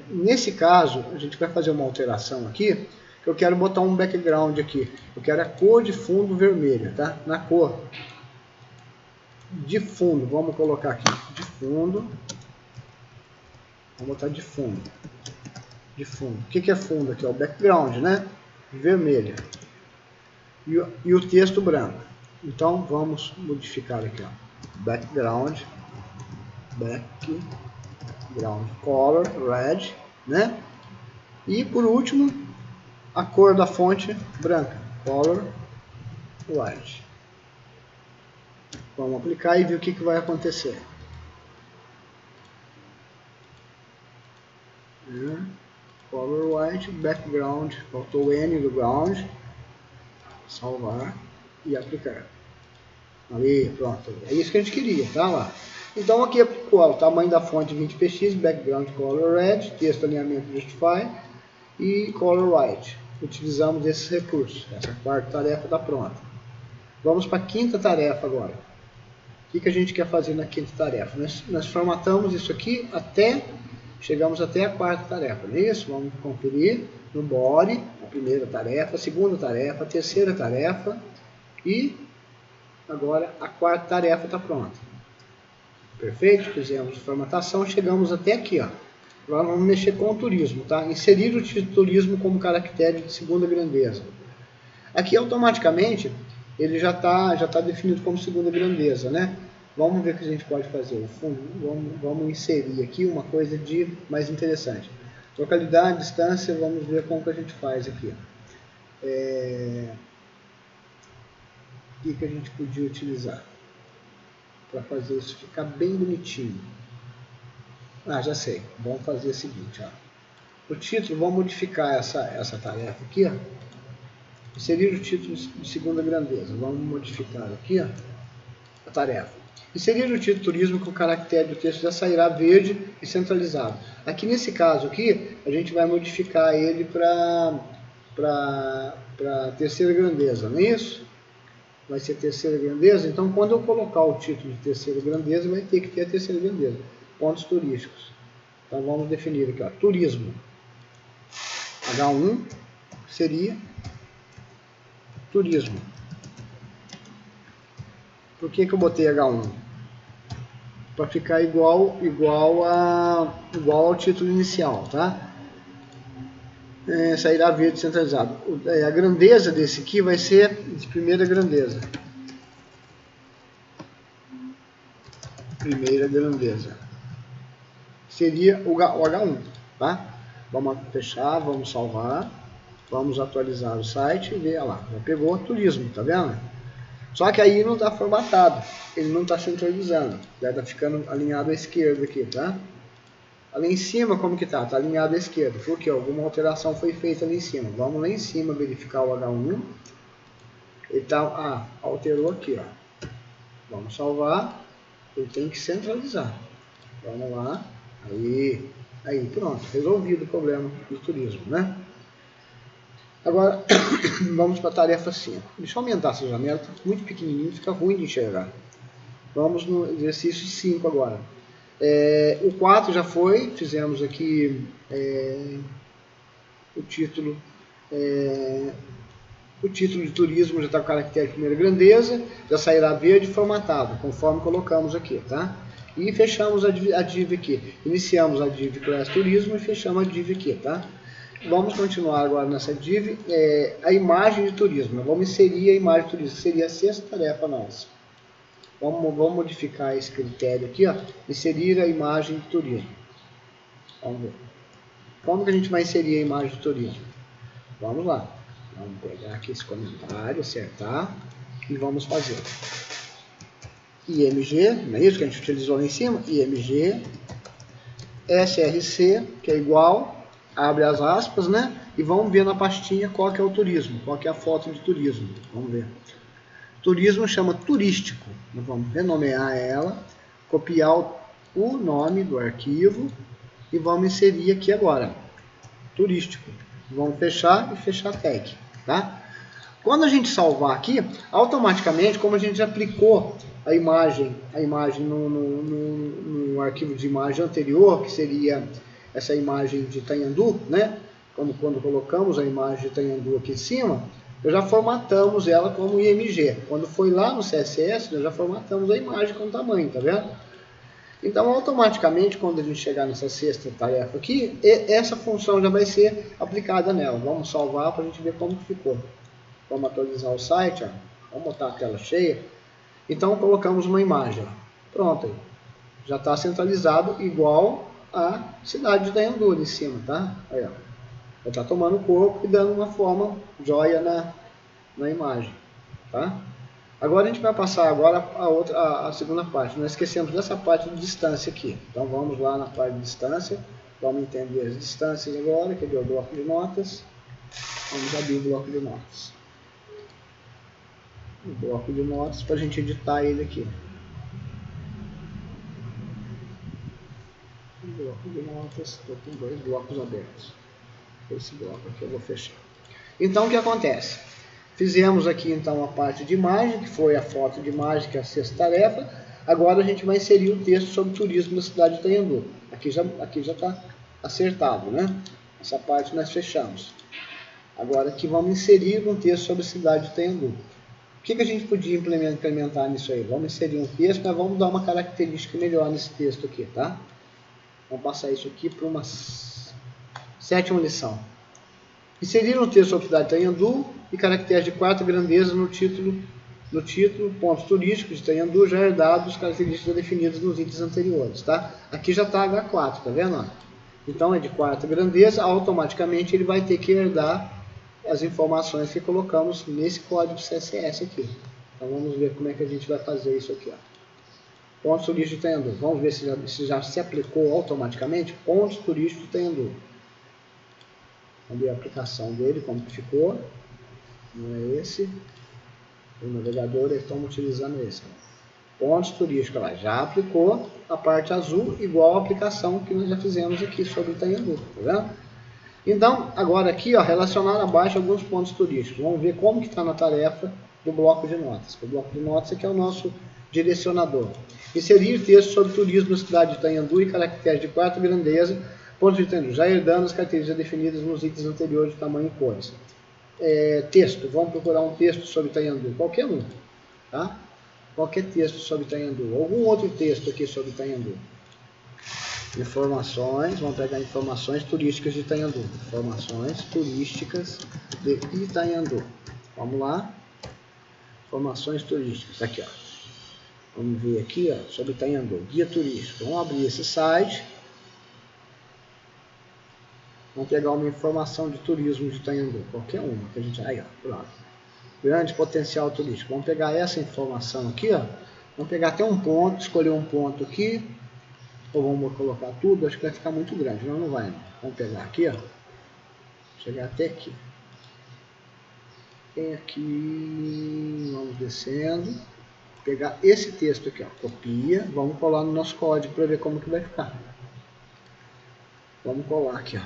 nesse caso, a gente vai fazer uma alteração aqui, que eu quero botar um background aqui. Eu quero a cor de fundo vermelha, tá? Na cor de fundo, vamos colocar aqui, de fundo. Vamos botar de fundo. De fundo. O que é fundo aqui? É o background, né? Vermelho. E o texto branco. Então, vamos modificar aqui, ó. Background color, red, né? E por último, a cor da fonte branca, color white. Vamos aplicar e ver o que vai acontecer. Color white, background, faltou o N do ground, salvar e aplicar. Ali, pronto, é isso que a gente queria, tá lá. Então aqui aplicou o tamanho da fonte 20px, background color red, texto alinhamento justify e color white. Utilizamos esses recursos. Essa quarta tarefa está pronta. Vamos para a quinta tarefa agora. O que a gente quer fazer na quinta tarefa? Nós formatamos isso aqui chegamos até a quarta tarefa, não é isso? Vamos conferir no body, a primeira tarefa, a segunda tarefa, a terceira tarefa e agora a quarta tarefa está pronta. Perfeito? Fizemos a formatação, chegamos até aqui, ó. Agora vamos mexer com o turismo, tá? Inserir o título turismo como caractere de segunda grandeza. Aqui automaticamente ele já tá definido como segunda grandeza, né? Vamos ver o que a gente pode fazer. O fundo, vamos inserir aqui uma coisa de mais interessante. Localidade, distância, vamos ver como que a gente faz aqui. O que a gente podia utilizar para fazer isso ficar bem bonitinho? Já sei. Vamos fazer o seguinte, ó. O título, vamos modificar essa tarefa aqui, ó. Inserir o título de segunda grandeza. Vamos modificar aqui, ó, a tarefa. Inserir o título turismo com o caractere do texto já sairá verde e centralizado. Aqui nesse caso aqui, a gente vai modificar ele para terceira grandeza, não é isso? Vai ser terceira grandeza, então quando eu colocar o título de terceira grandeza, vai ter que ter a terceira grandeza. Pontos turísticos. Então vamos definir aqui, ó, turismo. H1 seria turismo. Por que eu botei H1? Para ficar igual ao título inicial, tá? Sairá verde centralizado. A grandeza desse aqui vai ser de primeira grandeza. Primeira grandeza. seria o H1, tá? Vamos fechar, vamos salvar, vamos atualizar o site e ver, olha lá, já pegou turismo, tá vendo? Só que aí não está formatado, ele não está centralizando, já está ficando alinhado à esquerda aqui, tá? Ali em cima, como que tá? Tá alinhado à esquerda, porque alguma alteração foi feita ali em cima. Vamos lá em cima verificar o H1. Ele tá, alterou aqui, ó. Vamos salvar. Ele tem que centralizar. Vamos lá. Aí, pronto. Resolvido o problema do turismo, né? Agora, vamos para a tarefa 5. Deixa eu aumentar essa janela, tá muito pequenininho, fica ruim de enxergar. Vamos no exercício 5 agora. O 4 já foi, fizemos aqui o título de turismo já está com caractere de primeira grandeza, já sairá verde formatado, conforme colocamos aqui, tá? E fechamos a div aqui. Iniciamos a div class turismo e fechamos a div aqui, tá? Vamos continuar agora nessa div, a imagem de turismo. Vamos inserir a imagem de turismo, seria a sexta tarefa nossa. Vamos modificar esse critério aqui, ó, inserir a imagem de turismo. Vamos ver. Como que a gente vai inserir a imagem de turismo? Vamos lá. Vamos pegar aqui esse comentário, acertar e vamos fazer. IMG, não é isso que a gente utilizou lá em cima? IMG, SRC, que é igual, abre as aspas, né? E vamos ver na pastinha qual que é o turismo, qual que é a foto de turismo. Vamos ver. Turismo chama turístico. Vamos renomear ela, copiar o nome do arquivo e vamos inserir aqui agora. Turístico. Vamos fechar e fechar a tag, tá? Quando a gente salvar aqui, automaticamente, como a gente já aplicou a imagem no arquivo de imagem anterior, que seria essa imagem de Itanhandu, né? Como quando colocamos a imagem de Itanhandu aqui em cima, nós já formatamos ela como IMG. Quando foi lá no CSS, nós já formatamos a imagem com tamanho, tá vendo? Então, automaticamente, quando a gente chegar nessa sexta tarefa aqui, essa função já vai ser aplicada nela. Vamos salvar para a gente ver como que ficou. Vamos atualizar o site, ó. Vamos botar a tela cheia. Então, colocamos uma imagem. Ó. Pronto, aí. Já está centralizado igual a cidade de Itanhandu ali em cima, tá? Aí, ó. Já está tomando corpo e dando uma forma joia na imagem, tá? Agora a gente vai passar agora a segunda parte. Nós esquecemos dessa parte de distância aqui. Então vamos lá na parte de distância. Vamos entender as distâncias agora. Cadê o bloco de notas? Vamos abrir o bloco de notas. O bloco de notas para a gente editar ele aqui. O bloco de notas, estou com 2 blocos abertos. Esse bloco aqui eu vou fechar. Então o que acontece? Fizemos aqui então a parte de imagem, que foi a foto de imagem, que é a sexta tarefa. Agora a gente vai inserir o texto sobre turismo na cidade de Itanhandu. Aqui já está acertado, né? Essa parte nós fechamos. Agora aqui vamos inserir um texto sobre a cidade de Itanhandu. O que a gente podia implementar nisso aí? Vamos inserir um texto, mas vamos dar uma característica melhor nesse texto aqui, tá? Vamos passar isso aqui para uma sétima lição. Inserir um texto sobre a cidade de Itanhandu e caracteres de quarta grandeza no título, pontos turísticos de Itanhandu já herdados, características definidas nos itens anteriores, tá? Aqui já está H4, tá vendo? Então é de quarta grandeza, automaticamente ele vai ter que herdar as informações que colocamos nesse código CSS aqui. Então vamos ver como é que a gente vai fazer isso aqui, ó. Pontos turísticos de Itanhandu. Vamos ver se já se aplicou automaticamente. Pontos turísticos de Itanhandu. Vamos ver a aplicação dele, como que ficou. Não é esse. O navegador, eles estão utilizando esse. Pontos turísticos lá. Já aplicou a parte azul, igual a aplicação que nós já fizemos aqui sobre Itanhandu. Tá vendo? Então, agora aqui, ó, relacionar abaixo alguns pontos turísticos. Vamos ver como que está na tarefa do bloco de notas. O bloco de notas aqui é o nosso direcionador. Inserir texto sobre turismo na cidade de Itanhandu e caracteres de quarta grandeza, pontos de Itanhandu, já herdando as características definidas nos itens anteriores de tamanho e cores. Texto, vamos procurar um texto sobre Itanhandu, qualquer um, tá? Qualquer texto sobre Itanhandu, algum outro texto aqui sobre Itanhandu. Informações, vamos pegar informações turísticas de Itanhandu. Informações turísticas de Itanhandu. Vamos lá. Informações turísticas, aqui, ó. Vamos ver aqui, ó, sobre Itanhandu, guia turístico. Vamos abrir esse site. Vamos pegar uma informação de turismo de Itanhandu, qualquer uma que a gente... Aí, ó, pronto. Grande potencial turístico. Vamos pegar essa informação aqui, ó. Vamos pegar até um ponto, escolher um ponto aqui. Ou vamos colocar tudo, acho que vai ficar muito grande. Não vai, não. Vamos pegar aqui, ó. Chegar até aqui. Tem aqui, vamos descendo. Pegar esse texto aqui, ó. Copia, vamos colar no nosso código para ver como que vai ficar. Vamos colar aqui, ó.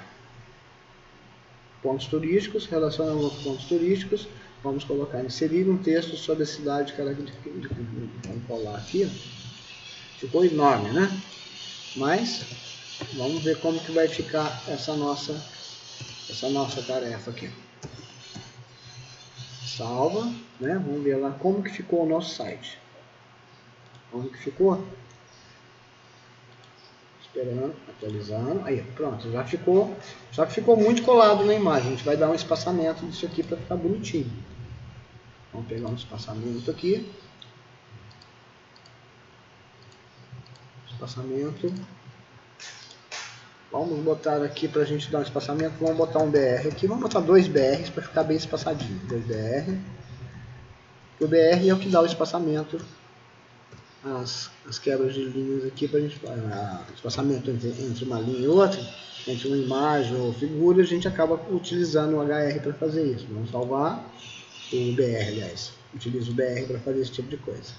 Pontos turísticos, relacionando aos pontos turísticos. Vamos colocar, inserir um texto sobre a cidade. Vamos colar aqui, ó. Ficou enorme, né? Mas vamos ver como que vai ficar essa nossa tarefa aqui. Salva, né? Vamos ver lá como que ficou o nosso site. Como que ficou? Esperando, atualizando. Aí, pronto, já ficou muito colado na imagem. A gente vai dar um espaçamento disso aqui para ficar bonitinho. Vamos pegar um espaçamento aqui. Espaçamento. Vamos botar aqui para a gente dar um espaçamento. Vamos botar um BR aqui. Vamos botar 2 BRs para ficar bem espaçadinho. 2 BR. O BR é o que dá o espaçamento. As quebras de linhas aqui para a gente... espaçamento entre uma linha e outra. Entre uma imagem ou figura. A gente acaba utilizando o HR para fazer isso. Vamos salvar o BR, aliás. Utiliza o BR para fazer esse tipo de coisa.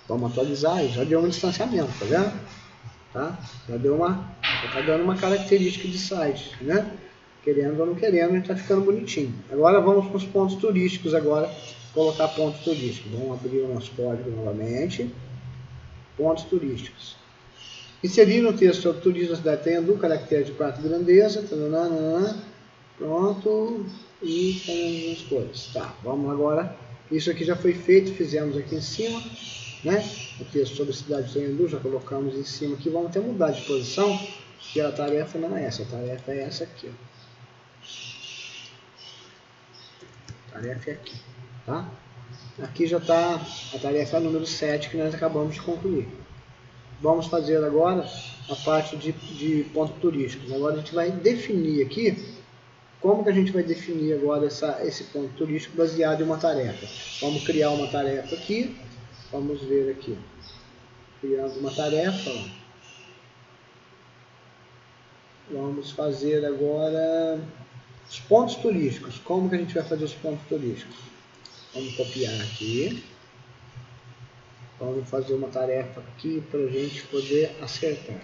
Vamos atualizar e já deu um distanciamento, tá vendo? Tá? Já tá dando uma característica de site, né? Querendo ou não querendo, a gente tá ficando bonitinho. Agora vamos para os pontos turísticos agora, colocar pontos turísticos. Vamos abrir o nosso código novamente. Pontos turísticos. Inserir no texto sobre turismo da cidade de Itanhandu, caractere de 4 grandeza, pronto, e tem as coisas. Tá, vamos agora. Isso aqui já foi feito, fizemos aqui em cima, né? O texto sobre a cidade de Itanhandu, já colocamos em cima aqui. Vamos até mudar de posição, que a tarefa não é essa, a tarefa é essa aqui, ó. A tarefa é aqui, tá? Aqui já está a tarefa número 7 que nós acabamos de concluir. Vamos fazer agora a parte de pontos turísticos. Agora a gente vai definir aqui, como que a gente vai definir agora esse ponto turístico baseado em uma tarefa. Vamos criar uma tarefa aqui, vamos ver aqui. Criamos uma tarefa, ó. Vamos fazer agora os pontos turísticos. Como que a gente vai fazer os pontos turísticos? Vamos copiar aqui. Vamos fazer uma tarefa aqui para a gente poder acertar.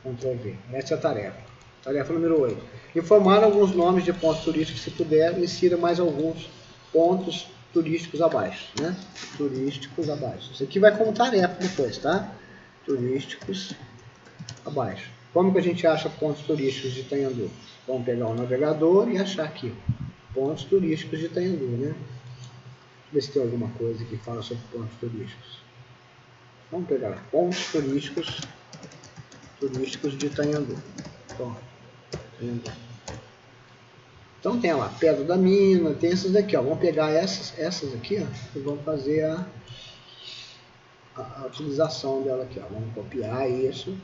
Ctrl V. Essa é a tarefa. Tarefa número 8. Informar alguns nomes de pontos turísticos, se puder, insira mais alguns pontos turísticos abaixo, né? Turísticos abaixo. Isso aqui vai como tarefa depois, tá? Turísticos abaixo. Como que a gente acha pontos turísticos de Itanhandu? Vamos pegar o navegador e achar aqui. Pontos turísticos de Itanhandu, né? Ver se tem alguma coisa que fala sobre pontos turísticos. Vamos pegar pontos turísticos de Itanhandu. Pronto. Então tem lá, Pedra da Mina, tem essas daqui, ó. Vamos pegar essas aqui, ó, e vamos fazer a utilização dela aqui, ó. Vamos copiar isso.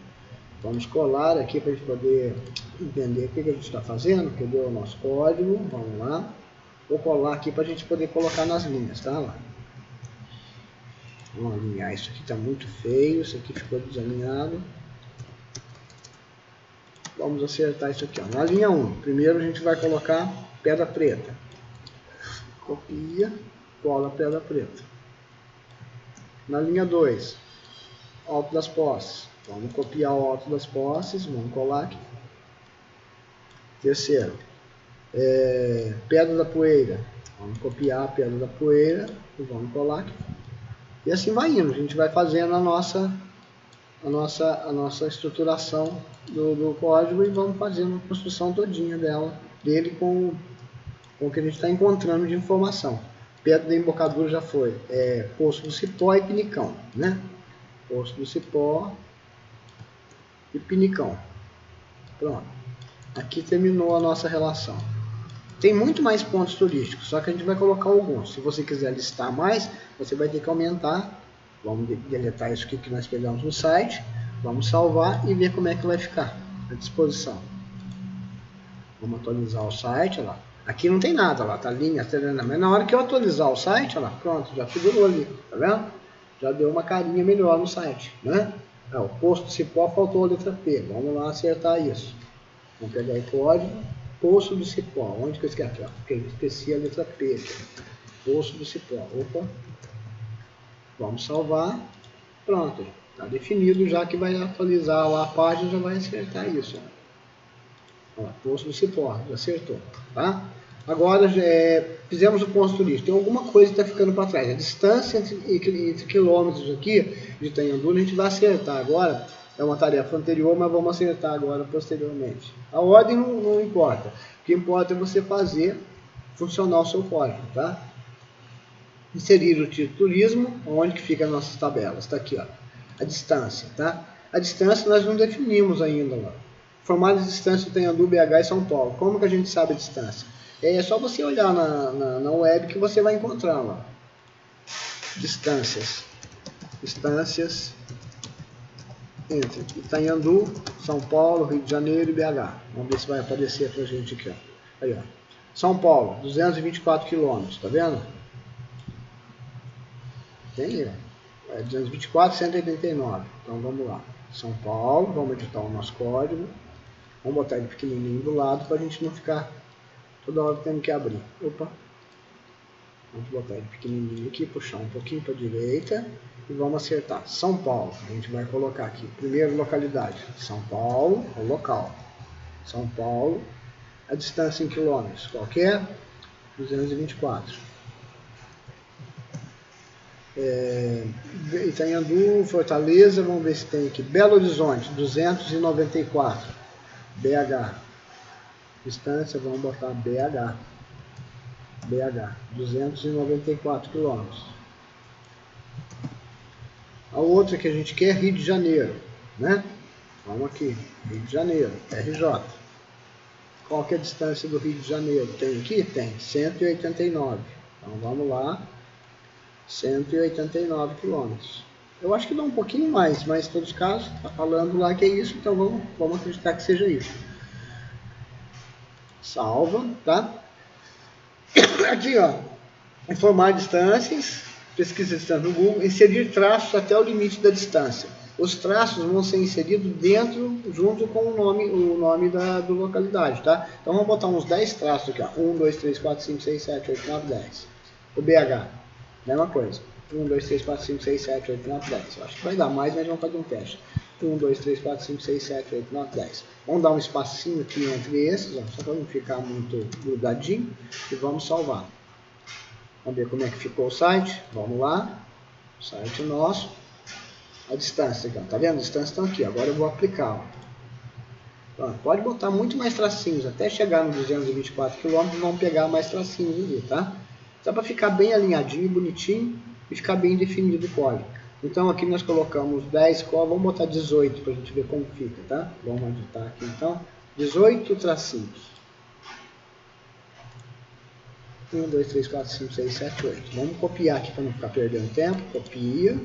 Vamos colar aqui para a gente poder entender o que a gente está fazendo. Cadê o nosso código? Vamos lá. Vou colar aqui para a gente poder colocar nas linhas, tá? Lá. Vamos alinhar. Isso aqui está muito feio, isso aqui ficou desalinhado. Vamos acertar isso aqui, ó. Na linha 1, primeiro a gente vai colocar pedra preta. Copia, cola pedra preta. Na linha 2, Alto das Posses. Vamos copiar o Alto das Posses, vamos colar aqui. Terceiro, Pedra da Poeira. Vamos copiar a Pedra da Poeira e vamos colar aqui. E assim vai indo, a gente vai fazendo a nossa estruturação do código e vamos fazendo a construção todinha dele com o que a gente está encontrando de informação. Pedra da Embocadura já foi, Poço do Cipó e Pinicão, né? Poço do Cipó e Pinicão. Pronto. Aqui terminou a nossa relação. Tem muito mais pontos turísticos, só que a gente vai colocar alguns. Se você quiser listar mais, você vai ter que aumentar. Vamos deletar isso aqui que nós pegamos no site. Vamos salvar e ver como é que vai ficar à disposição. Vamos atualizar o site, olha lá. Aqui não tem nada, lá tá linha, mas na hora que eu atualizar o site, olha lá, pronto, já figurou ali, tá vendo? Já deu uma carinha melhor no site, né? O posto cipó faltou a letra P, vamos lá acertar isso. Vamos pegar o código, poço do cipó, onde que eu esqueci? Porque eu esqueci a letra P aqui. Poço do cipó, opa. Vamos salvar, pronto, está definido já que vai atualizar lá a página, já vai acertar isso. Ó, poço do cipó, já acertou, tá? Agora fizemos o ponto turístico, tem alguma coisa que está ficando para trás. A distância entre quilômetros aqui de Itanhandu a gente vai acertar agora. É uma tarefa anterior, mas vamos acertar agora posteriormente. A ordem não importa. O que importa é você fazer funcionar o seu código, tá? Inserir o título turismo, onde que fica as nossas tabelas. Está aqui, ó, a distância, tá? A distância nós não definimos ainda, ó. Formada de distância do Itanhandu, BH e São Paulo. Como que a gente sabe a distância? É só você olhar na web que você vai encontrar lá. Distâncias entre Itanhandu, São Paulo, Rio de Janeiro e BH. Vamos ver se vai aparecer pra gente aqui, ó. Aí, ó. São Paulo, 224 quilômetros, tá vendo? Tem aí, ó. 224, 189. Então vamos lá. São Paulo, vamos editar o nosso código. Vamos botar ele pequenininho do lado para a gente não ficar toda hora tendo que abrir. Opa! Vamos botar ele pequenininho aqui, puxar um pouquinho para a direita e vamos acertar. São Paulo, a gente vai colocar aqui, primeira localidade. São Paulo, o local. São Paulo, a distância em quilômetros, qual que é? 224. Itanhandu, Fortaleza, vamos ver se tem aqui. Belo Horizonte, 294. BH. Distância, vamos botar BH. 294 quilômetros. A outra que a gente quer é Rio de Janeiro, né? Vamos aqui, Rio de Janeiro, RJ. Qual que é a distância do Rio de Janeiro? Tem aqui? Tem, 189. Então vamos lá, 189 quilômetros. Eu acho que dá um pouquinho mais, mas em todos os casos, está falando lá que é isso, então vamos acreditar que seja isso. Salva, tá? Aqui, ó, informar distâncias, pesquisa distância no Google, inserir traços até o limite da distância. Os traços vão ser inseridos dentro, junto com o nome da localidade, tá? Então vamos botar uns 10 traços aqui, ó. 1, 2, 3, 4, 5, 6, 7, 8, 9, 10. O BH, mesma coisa. 1, 2, 3, 4, 5, 6, 7, 8, 9, 10. Eu acho que vai dar mais, mas vamos fazer um teste. 1, 2, 3, 4, 5, 6, 7, 8, 9, 10. Vamos dar um espacinho aqui entre esses, ó, só para não ficar muito grudadinho. E vamos salvar. Vamos ver como é que ficou o site. Vamos lá. Site nosso. A distância aqui, ó. Tá vendo? A distância está aqui. Agora eu vou aplicar. Ó. Pode botar muito mais tracinhos. Até chegar nos 224 km, vamos pegar mais tracinhos ali, tá? Só para ficar bem alinhadinho, bonitinho e ficar bem definido o código. Então aqui nós colocamos 10, vamos botar 18 para a gente ver como fica, tá? Vamos editar aqui então. 18 tracinhos. 1, 2, 3, 4, 5, 6, 7, 8. Vamos copiar aqui para não ficar perdendo tempo. Copia.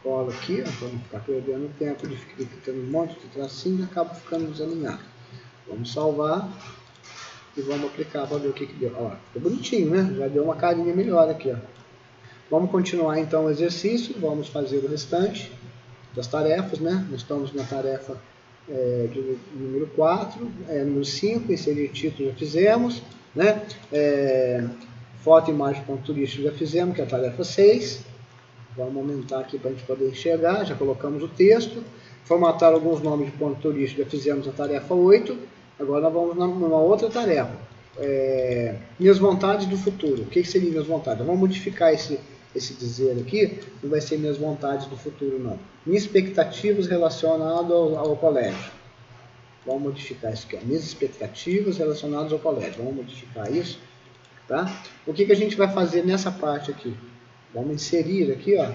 Cola aqui, para não ficar perdendo tempo de ficar tendo um monte de tracinho e acaba ficando desalinhado. Vamos salvar. E vamos aplicar para ver o que deu. Ó, ficou bonitinho, né? Já deu uma carinha melhor aqui, ó. Vamos continuar então o exercício. Vamos fazer o restante das tarefas, né? Nós estamos na tarefa de número 4, número 5, inserir título já fizemos, né? Foto, imagem, ponto turístico já fizemos, que é a tarefa 6. Vamos aumentar aqui para a gente poder enxergar, já colocamos o texto. Formatar alguns nomes de ponto turístico já fizemos a tarefa 8. Agora nós vamos numa outra tarefa. Minhas vontades do futuro. O que seria minhas vontades? Vamos modificar esse dizer aqui, não vai ser minhas vontades do futuro, não. Minhas expectativas relacionadas ao colégio. Vamos modificar isso aqui, ó. Minhas expectativas relacionadas ao colégio. Vamos modificar isso, tá? O que a gente vai fazer nessa parte aqui? Vamos inserir aqui, ó,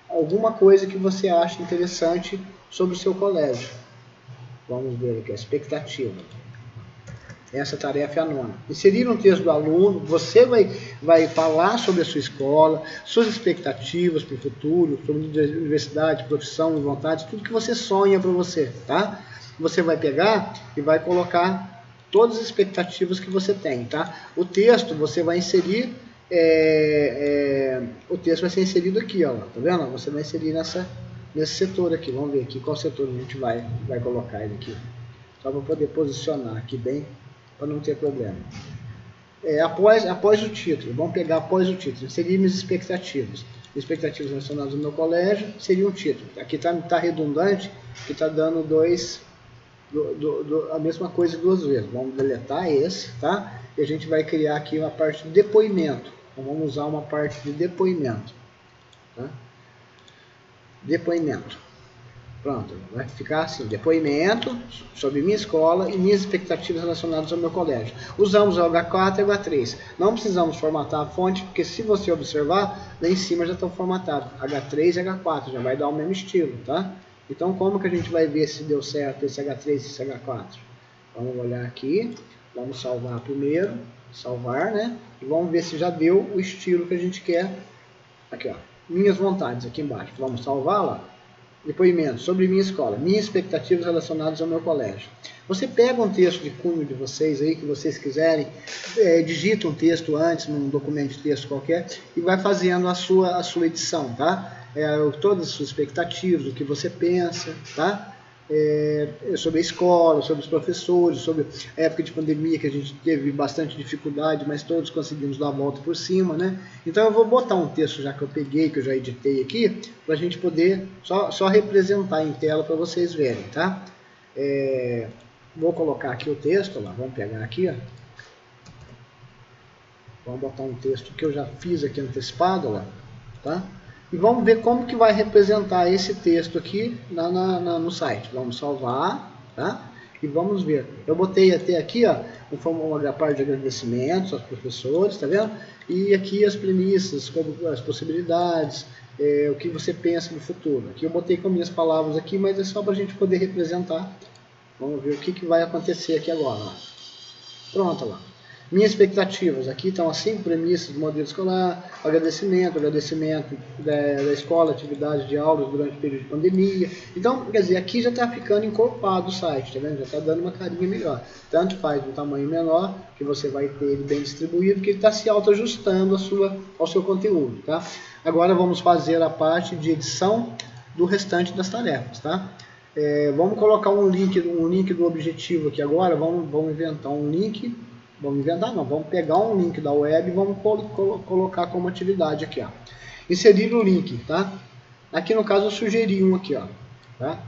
alguma coisa que você acha interessante sobre o seu colégio. Vamos ver aqui, a expectativa. Essa tarefa é a 9ª. Inserir um texto do aluno, você vai falar sobre a sua escola, suas expectativas para o futuro, sobre universidade, profissão, vontade, tudo que você sonha para você, tá? Você vai pegar e vai colocar todas as expectativas que você tem, tá? O texto você vai inserir, o texto vai ser inserido aqui, ó, tá vendo? Você vai inserir nesse setor aqui. Vamos ver aqui qual setor a gente vai colocar ele aqui. Só para poder posicionar aqui bem, para não ter problema. Após o título, vamos pegar após o título, inserir minhas expectativas. Expectativas relacionadas ao meu colégio seria um título. Aqui tá redundante, que está dando a mesma coisa duas vezes. Vamos deletar esse, tá? E a gente vai criar aqui uma parte de depoimento. Então vamos usar uma parte de depoimento. Tá? Depoimento. Pronto, vai ficar assim, depoimento sobre minha escola e minhas expectativas relacionadas ao meu colégio. Usamos o H4 e o H3. Não precisamos formatar a fonte, porque se você observar, lá em cima já estão formatados. H3 e H4, já vai dar o mesmo estilo, tá? Então, como que a gente vai ver se deu certo esse H3 e esse H4? Vamos olhar aqui, vamos salvar primeiro, salvar, né? E vamos ver se já deu o estilo que a gente quer. Aqui, ó, minhas vontades, aqui embaixo. Vamos salvar lá. Depoimento sobre minha escola, minhas expectativas relacionadas ao meu colégio. Você pega um texto de cunho de vocês aí, que vocês quiserem, digita um texto antes, num documento de texto qualquer, e vai fazendo a sua edição, tá? Todas as suas expectativas, o que você pensa, tá? Sobre a escola, sobre os professores, sobre a época de pandemia que a gente teve bastante dificuldade, mas todos conseguimos dar a volta por cima, né? Então eu vou botar um texto já que eu peguei, que eu já editei aqui, para a gente poder só representar em tela para vocês verem, tá? Vou colocar aqui o texto, lá, vamos pegar aqui, ó. Vamos botar um texto que eu já fiz aqui antecipado, lá, tá? E vamos ver como que vai representar esse texto aqui no site. Vamos salvar, tá? E vamos ver. Eu botei até aqui, ó, uma parte de agradecimentos aos professores, tá vendo? E aqui as premissas, as possibilidades, o que você pensa no futuro. Aqui eu botei com minhas palavras aqui, mas é só para a gente poder representar. Vamos ver o que vai acontecer aqui agora. Ó. Pronto, lá. Minhas expectativas, aqui estão as 5 premissas do modelo escolar, agradecimento da escola, atividades de aulas durante o período de pandemia. Então, quer dizer, aqui já está ficando encorpado o site, tá vendo? Já está dando uma carinha melhor. Tanto faz um tamanho menor, que você vai ter ele bem distribuído, que ele está se auto-ajustando ao seu conteúdo, tá? Agora vamos fazer a parte de edição do restante das tarefas, tá? Vamos colocar um link do objetivo aqui agora, vamos inventar um link. Vamos pegar um link da web e vamos colocar como atividade aqui, ó. Inserir o link, tá? Aqui no caso eu sugeri um aqui, ó, tá?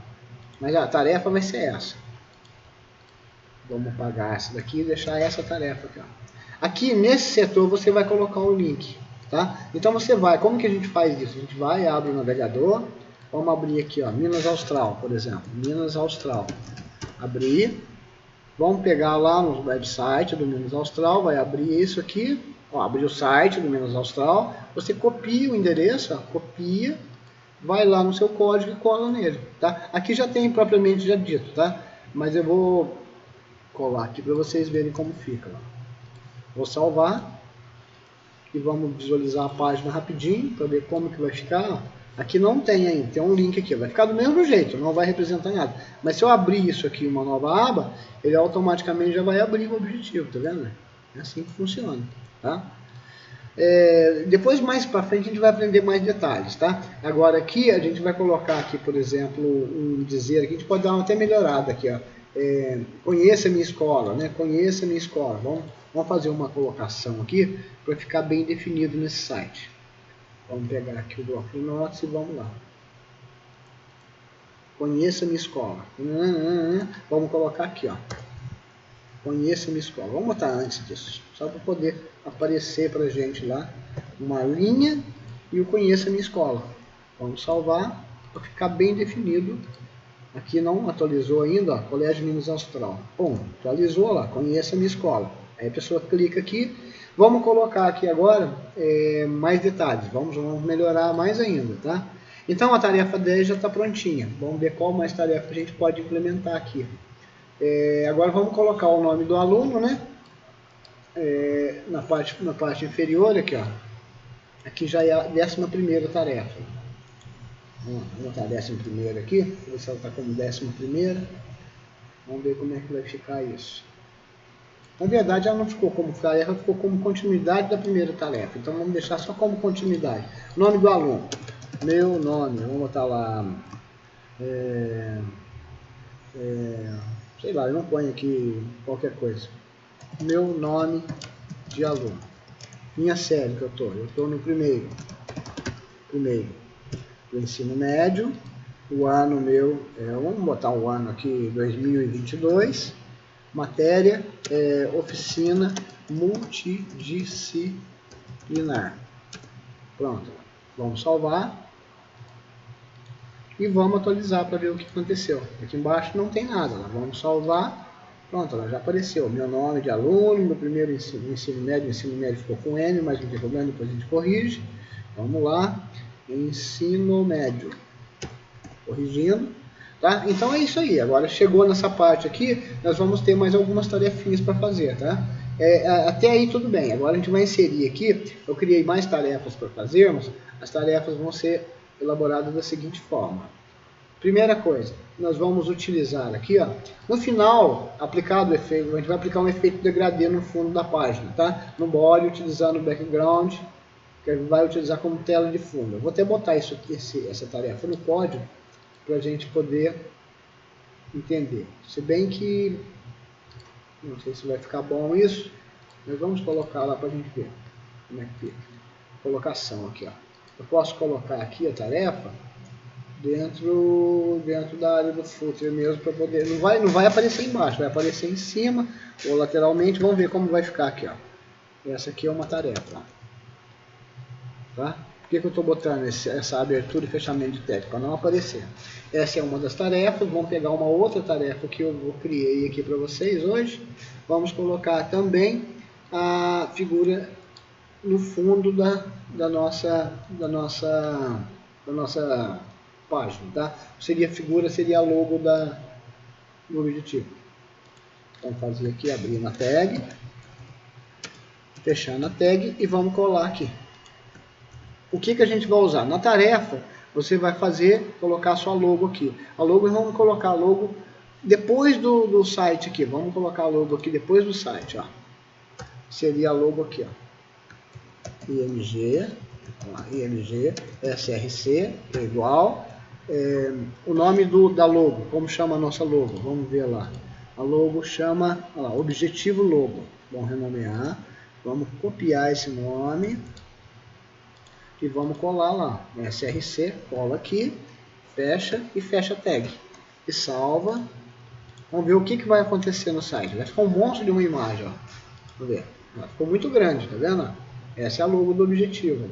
Mas a tarefa vai ser essa. Vamos apagar essa daqui e deixar essa tarefa aqui, ó. Aqui nesse setor você vai colocar um link, tá? Então você vai, como que a gente faz isso? A gente vai, abre o navegador, vamos abrir aqui, ó, Minas Austral, por exemplo, Minas Austral, abrir. Vamos pegar lá no website do Minas Austral, vai abrir isso aqui, ó, abrir o site do Minas Austral, você copia o endereço, ó, copia, vai lá no seu código e cola nele, tá? Aqui já tem propriamente já dito, tá? Mas eu vou colar aqui para vocês verem como fica. Ó. Vou salvar e vamos visualizar a página rapidinho para ver como que vai ficar, ó. Aqui não tem ainda, tem um link aqui, vai ficar do mesmo jeito, não vai representar nada. Mas se eu abrir isso aqui, uma nova aba, ele automaticamente já vai abrir o objetivo, tá vendo? É assim que funciona, tá? Depois, mais para frente, a gente vai aprender mais detalhes, tá? Agora aqui, a gente vai colocar aqui, por exemplo, um dizer aqui, a gente pode dar uma até melhorada aqui, ó. Conheça a minha escola, né? Conheça a minha escola. Vamos fazer uma colocação aqui para ficar bem definido nesse site. Vamos pegar aqui o bloco de notas e vamos lá. Conheça a minha escola. Vamos colocar aqui, ó. Conheça a minha escola. Vamos botar antes disso, só para poder aparecer para a gente lá uma linha e o conheça a minha escola. Vamos salvar para ficar bem definido. Aqui não atualizou ainda, ó, Colégio Minas Austral. Bom, atualizou lá, conheça a minha escola. Aí a pessoa clica aqui. Vamos colocar aqui agora mais detalhes, vamos melhorar mais ainda, tá? Então a tarefa 10 já está prontinha, vamos ver qual mais tarefa a gente pode implementar aqui. Agora vamos colocar o nome do aluno, né? Na parte inferior aqui, ó. Aqui já é a 11ª tarefa. Vamos botar a 11ª aqui, ver se ela está como 11ª. Vamos ver como é que vai ficar isso. Na verdade, ela não ficou como tarefa, ficou como continuidade da primeira tarefa. Então, vamos deixar só como continuidade. Nome do aluno. Meu nome. Vamos botar lá... sei lá, eu não ponho aqui qualquer coisa. Meu nome de aluno. Minha série que eu estou no primeiro do ensino médio. O ano meu, vamos botar o ano aqui, 2022. Matéria, oficina multidisciplinar. Pronto, vamos salvar. E vamos atualizar para ver o que aconteceu. Aqui embaixo não tem nada, vamos salvar. Pronto, ela já apareceu. Meu nome de aluno, meu primeiro ensino médio ficou com N, mas não tem problema, depois a gente corrige. Vamos lá, ensino médio. Corrigindo. Tá? Então é isso aí. Agora chegou nessa parte aqui, nós vamos ter mais algumas tarefinhas para fazer. Tá? Até aí tudo bem. Agora a gente vai inserir aqui, eu criei mais tarefas para fazermos. As tarefas vão ser elaboradas da seguinte forma. Primeira coisa, nós vamos utilizar aqui, ó, no final, aplicado o efeito, a gente vai aplicar um efeito degradê no fundo da página, tá? No body, utilizando o background, que vai utilizar como tela de fundo. Eu vou até botar isso aqui, essa tarefa no código, para a gente poder entender. Se bem que, não sei se vai ficar bom isso, mas vamos colocar lá para a gente ver como é que fica. Colocação aqui, ó. Eu posso colocar aqui a tarefa dentro da área do footer mesmo, para poder, não vai aparecer embaixo, vai aparecer em cima ou lateralmente. Vamos ver como vai ficar aqui, ó. Essa aqui é uma tarefa, ó. Tá? Por que eu estou botando essa abertura e fechamento de tag? Para não aparecer. Essa é uma das tarefas. Vamos pegar uma outra tarefa que eu criei aqui para vocês hoje. Vamos colocar também a figura no fundo da nossa página. Tá? Seria a figura, seria a logo do objetivo. Vamos fazer aqui, abrir na tag, fechando a tag e vamos colar aqui. O que a gente vai usar? Na tarefa, você vai colocar a sua logo aqui. A logo, vamos colocar a logo depois do site aqui. Vamos colocar a logo aqui depois do site, ó. Seria a logo aqui, ó. IMG, SRC, é igual. O nome da logo, como chama a nossa logo? Vamos ver lá. A logo chama, olha lá, Objetivo Logo. Vamos renomear. Vamos copiar esse nome. E vamos colar lá, SRC, cola aqui, fecha e fecha a tag. E salva. Vamos ver o que vai acontecer no site. Vai ficar um monte de uma imagem, ó. Vamos ver. Ficou muito grande, tá vendo? Essa é a logo do objetivo.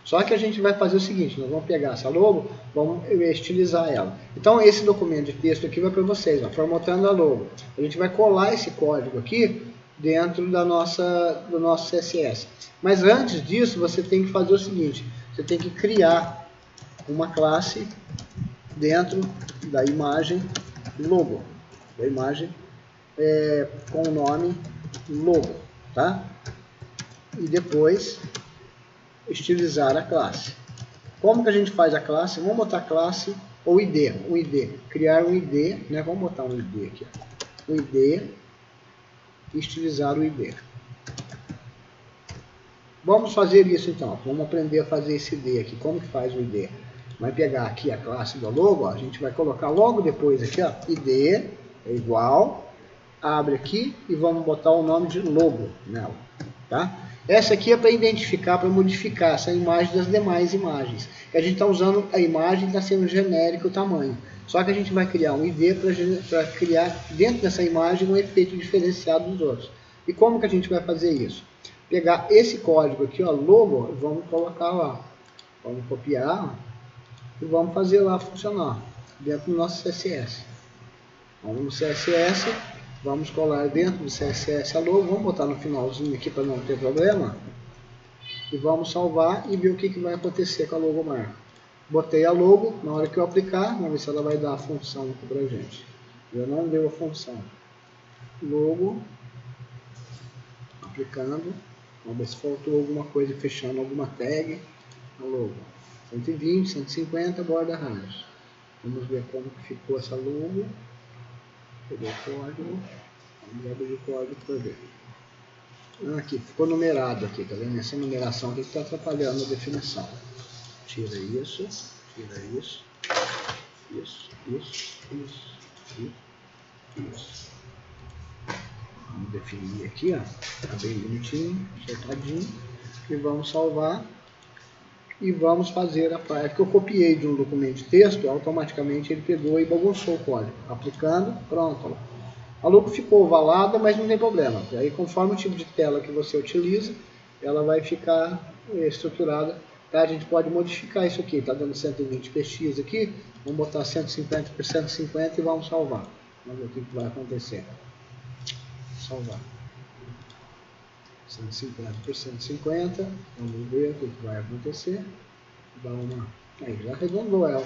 Só que a gente vai fazer o seguinte, nós vamos pegar essa logo, vamos estilizar ela. Então esse documento de texto aqui vai para vocês, ó, formatando a logo. A gente vai colar esse código aqui dentro do nosso CSS. Mas antes disso, você tem que fazer o seguinte, você tem que criar uma classe dentro da imagem logo, com o nome logo, tá? E depois estilizar a classe. Como que a gente faz a classe? Vamos botar classe ou ID, criar um ID, né? Vamos botar um ID aqui, um ID, estilizar o ID. Vamos fazer isso então, vamos aprender a fazer esse ID aqui. Como que faz o ID? Vai pegar aqui a classe do logo, ó, a gente vai colocar logo depois aqui, ó, ID é igual, abre aqui e vamos botar o nome de logo nela, tá? Essa aqui é para identificar, para modificar essa imagem das demais imagens. A gente está usando a imagem, está sendo genérico o tamanho. Só que a gente vai criar um ID para criar dentro dessa imagem um efeito diferenciado dos outros. E como que a gente vai fazer isso? Pegar esse código aqui, ó, logo, vamos colocar lá. Vamos copiar, ó, e vamos fazer lá funcionar dentro do nosso CSS. Vamos no CSS, vamos colar dentro do CSS a logo, vamos botar no finalzinho aqui para não ter problema. E vamos salvar e ver o que vai acontecer com a logomarca. Botei a logo, na hora que eu aplicar, vamos ver se ela vai dar a função aqui pra gente. Eu não deu a função. Logo, aplicando. Vamos ver se faltou alguma coisa, fechando alguma tag. A logo. 120, 150, borda raios. Vamos ver como que ficou essa logo. Peguei o código. Vamos abrir o código para ver. Aqui, ficou numerado aqui, tá vendo? Essa numeração aqui está atrapalhando a definição. Tira isso, isso. Vamos definir aqui, ó. Tá bem bonitinho, acertadinho. E vamos salvar. E vamos fazer a parte que eu copiei de um documento de texto, automaticamente ele pegou e bagunçou o código. Aplicando, pronto. A logo ficou ovalada, mas não tem problema. E aí, conforme o tipo de tela que você utiliza, ela vai ficar estruturada. Tá? A gente pode modificar isso aqui. Está dando 120 px aqui. Vamos botar 150 por 150 e vamos salvar. Vamos ver o que vai acontecer. Salvar. 150 por 150. Vamos ver o que vai acontecer. Dá uma... Aí, já arredondou ela.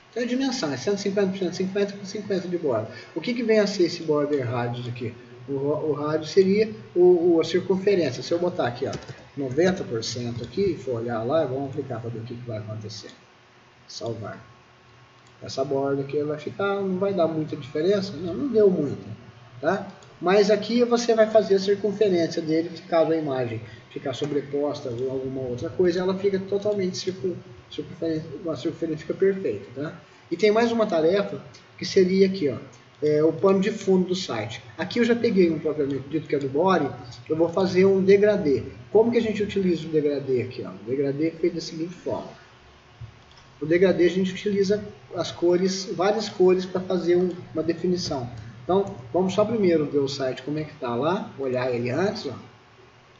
Então a dimensão é 150 por 150 com 50 de borda. O que vem a ser esse border radius aqui? O rádio seria a circunferência. Se eu botar aqui, ó, 90% aqui e for olhar lá, vamos aplicar para ver o que vai acontecer. Salvar. Essa borda aqui vai ficar, não vai dar muita diferença? Não deu muita, tá? Mas aqui você vai fazer a circunferência dele, caso a imagem ficar sobreposta ou alguma outra coisa, ela fica totalmente uma circunferência fica perfeita, tá? E tem mais uma tarefa que seria aqui, ó, o pano de fundo do site. Aqui eu já peguei um propriamente dito que é do body, eu vou fazer um degradê. Como que a gente utiliza o degradê aqui, ó? O degradê é feito da seguinte forma. O degradê a gente utiliza as cores, várias cores para fazer uma definição. Então, vamos só primeiro ver o site como é que está lá, olhar ele antes, ó. A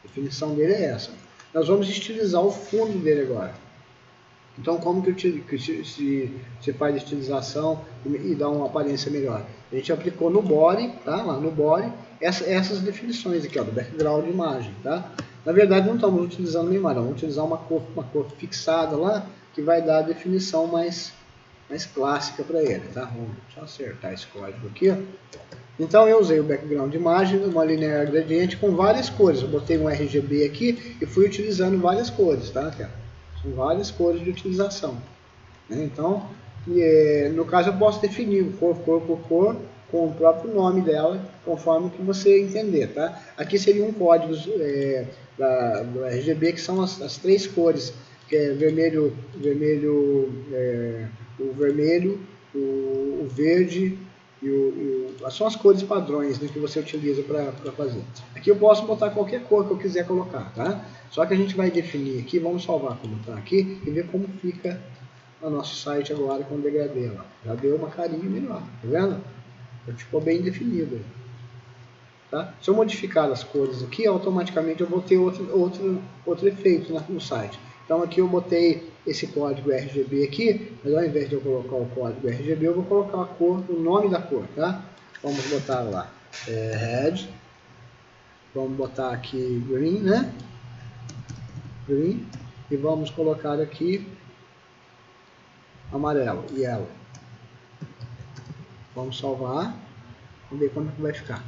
definição dele é essa. Nós vamos estilizar o fundo dele agora. Então, como que se faz a estilização e dá uma aparência melhor? A gente aplicou no body, tá? Lá no body, essas definições aqui, ó, do background de imagem, tá? Na verdade, não estamos utilizando uma imagem, vamos utilizar uma cor fixada lá, que vai dar a definição mais clássica para ele, tá? Vamos só acertar esse código aqui, ó. Então eu usei o background de imagem, uma linear gradiente com várias cores. Eu botei um RGB aqui e fui utilizando várias cores, tá? São várias cores de utilização, né? Então, no caso eu posso definir cor por cor com o próprio nome dela, conforme que você entender, tá? Aqui seriam códigos do RGB, que são as três cores, que é vermelho, o vermelho, o verde e são as cores padrões, né, que você utiliza para fazer. Aqui eu posso botar qualquer cor que eu quiser colocar, tá? Só que a gente vai definir aqui, vamos salvar como está aqui e ver como fica o nosso site agora com o degradê lá. Já deu uma carinha melhor, tá vendo? Ficou bem definido. Tá? Se eu modificar as cores aqui, automaticamente eu vou ter outro efeito no site. Então aqui eu botei esse código RGB aqui, mas ao invés de eu colocar o código RGB, eu vou colocar a cor, o nome da cor, tá? Vamos botar lá, red, vamos botar aqui green, né? Green, e vamos colocar aqui amarelo, yellow. Vamos salvar, vamos ver como é que vai ficar.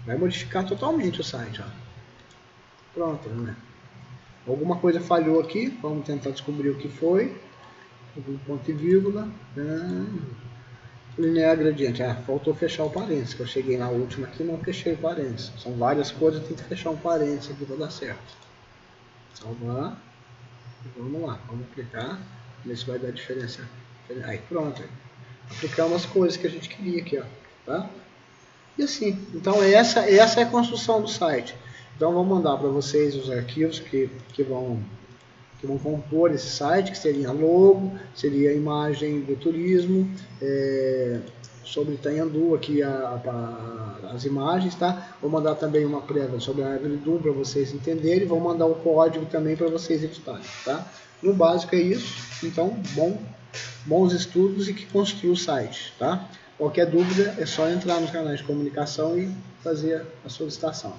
Vai modificar totalmente o site, ó. Pronto, né? Alguma coisa falhou aqui, vamos tentar descobrir o que foi. Ponto e vírgula. Linear gradiente. Faltou fechar o parênteses, que eu cheguei na última aqui e não fechei o parênteses. São várias coisas, tem que fechar um parênteses aqui para dar certo. Salvar. E vamos lá, vamos aplicar. Ver se vai dar diferença. Aí pronto. Aplicamos as coisas que a gente queria aqui, ó. Tá? E assim, então essa é a construção do site. Então vou mandar para vocês os arquivos que vão compor esse site, que seria a logo, seria a imagem do turismo, sobre Itanhandu aqui as imagens, tá? Vou mandar também uma prévia sobre a árvore do para vocês entenderem, vou mandar o código também para vocês editarem, tá? No básico é isso, então bons estudos e que construa o site, tá? Qualquer dúvida é só entrar nos canais de comunicação e fazer a solicitação.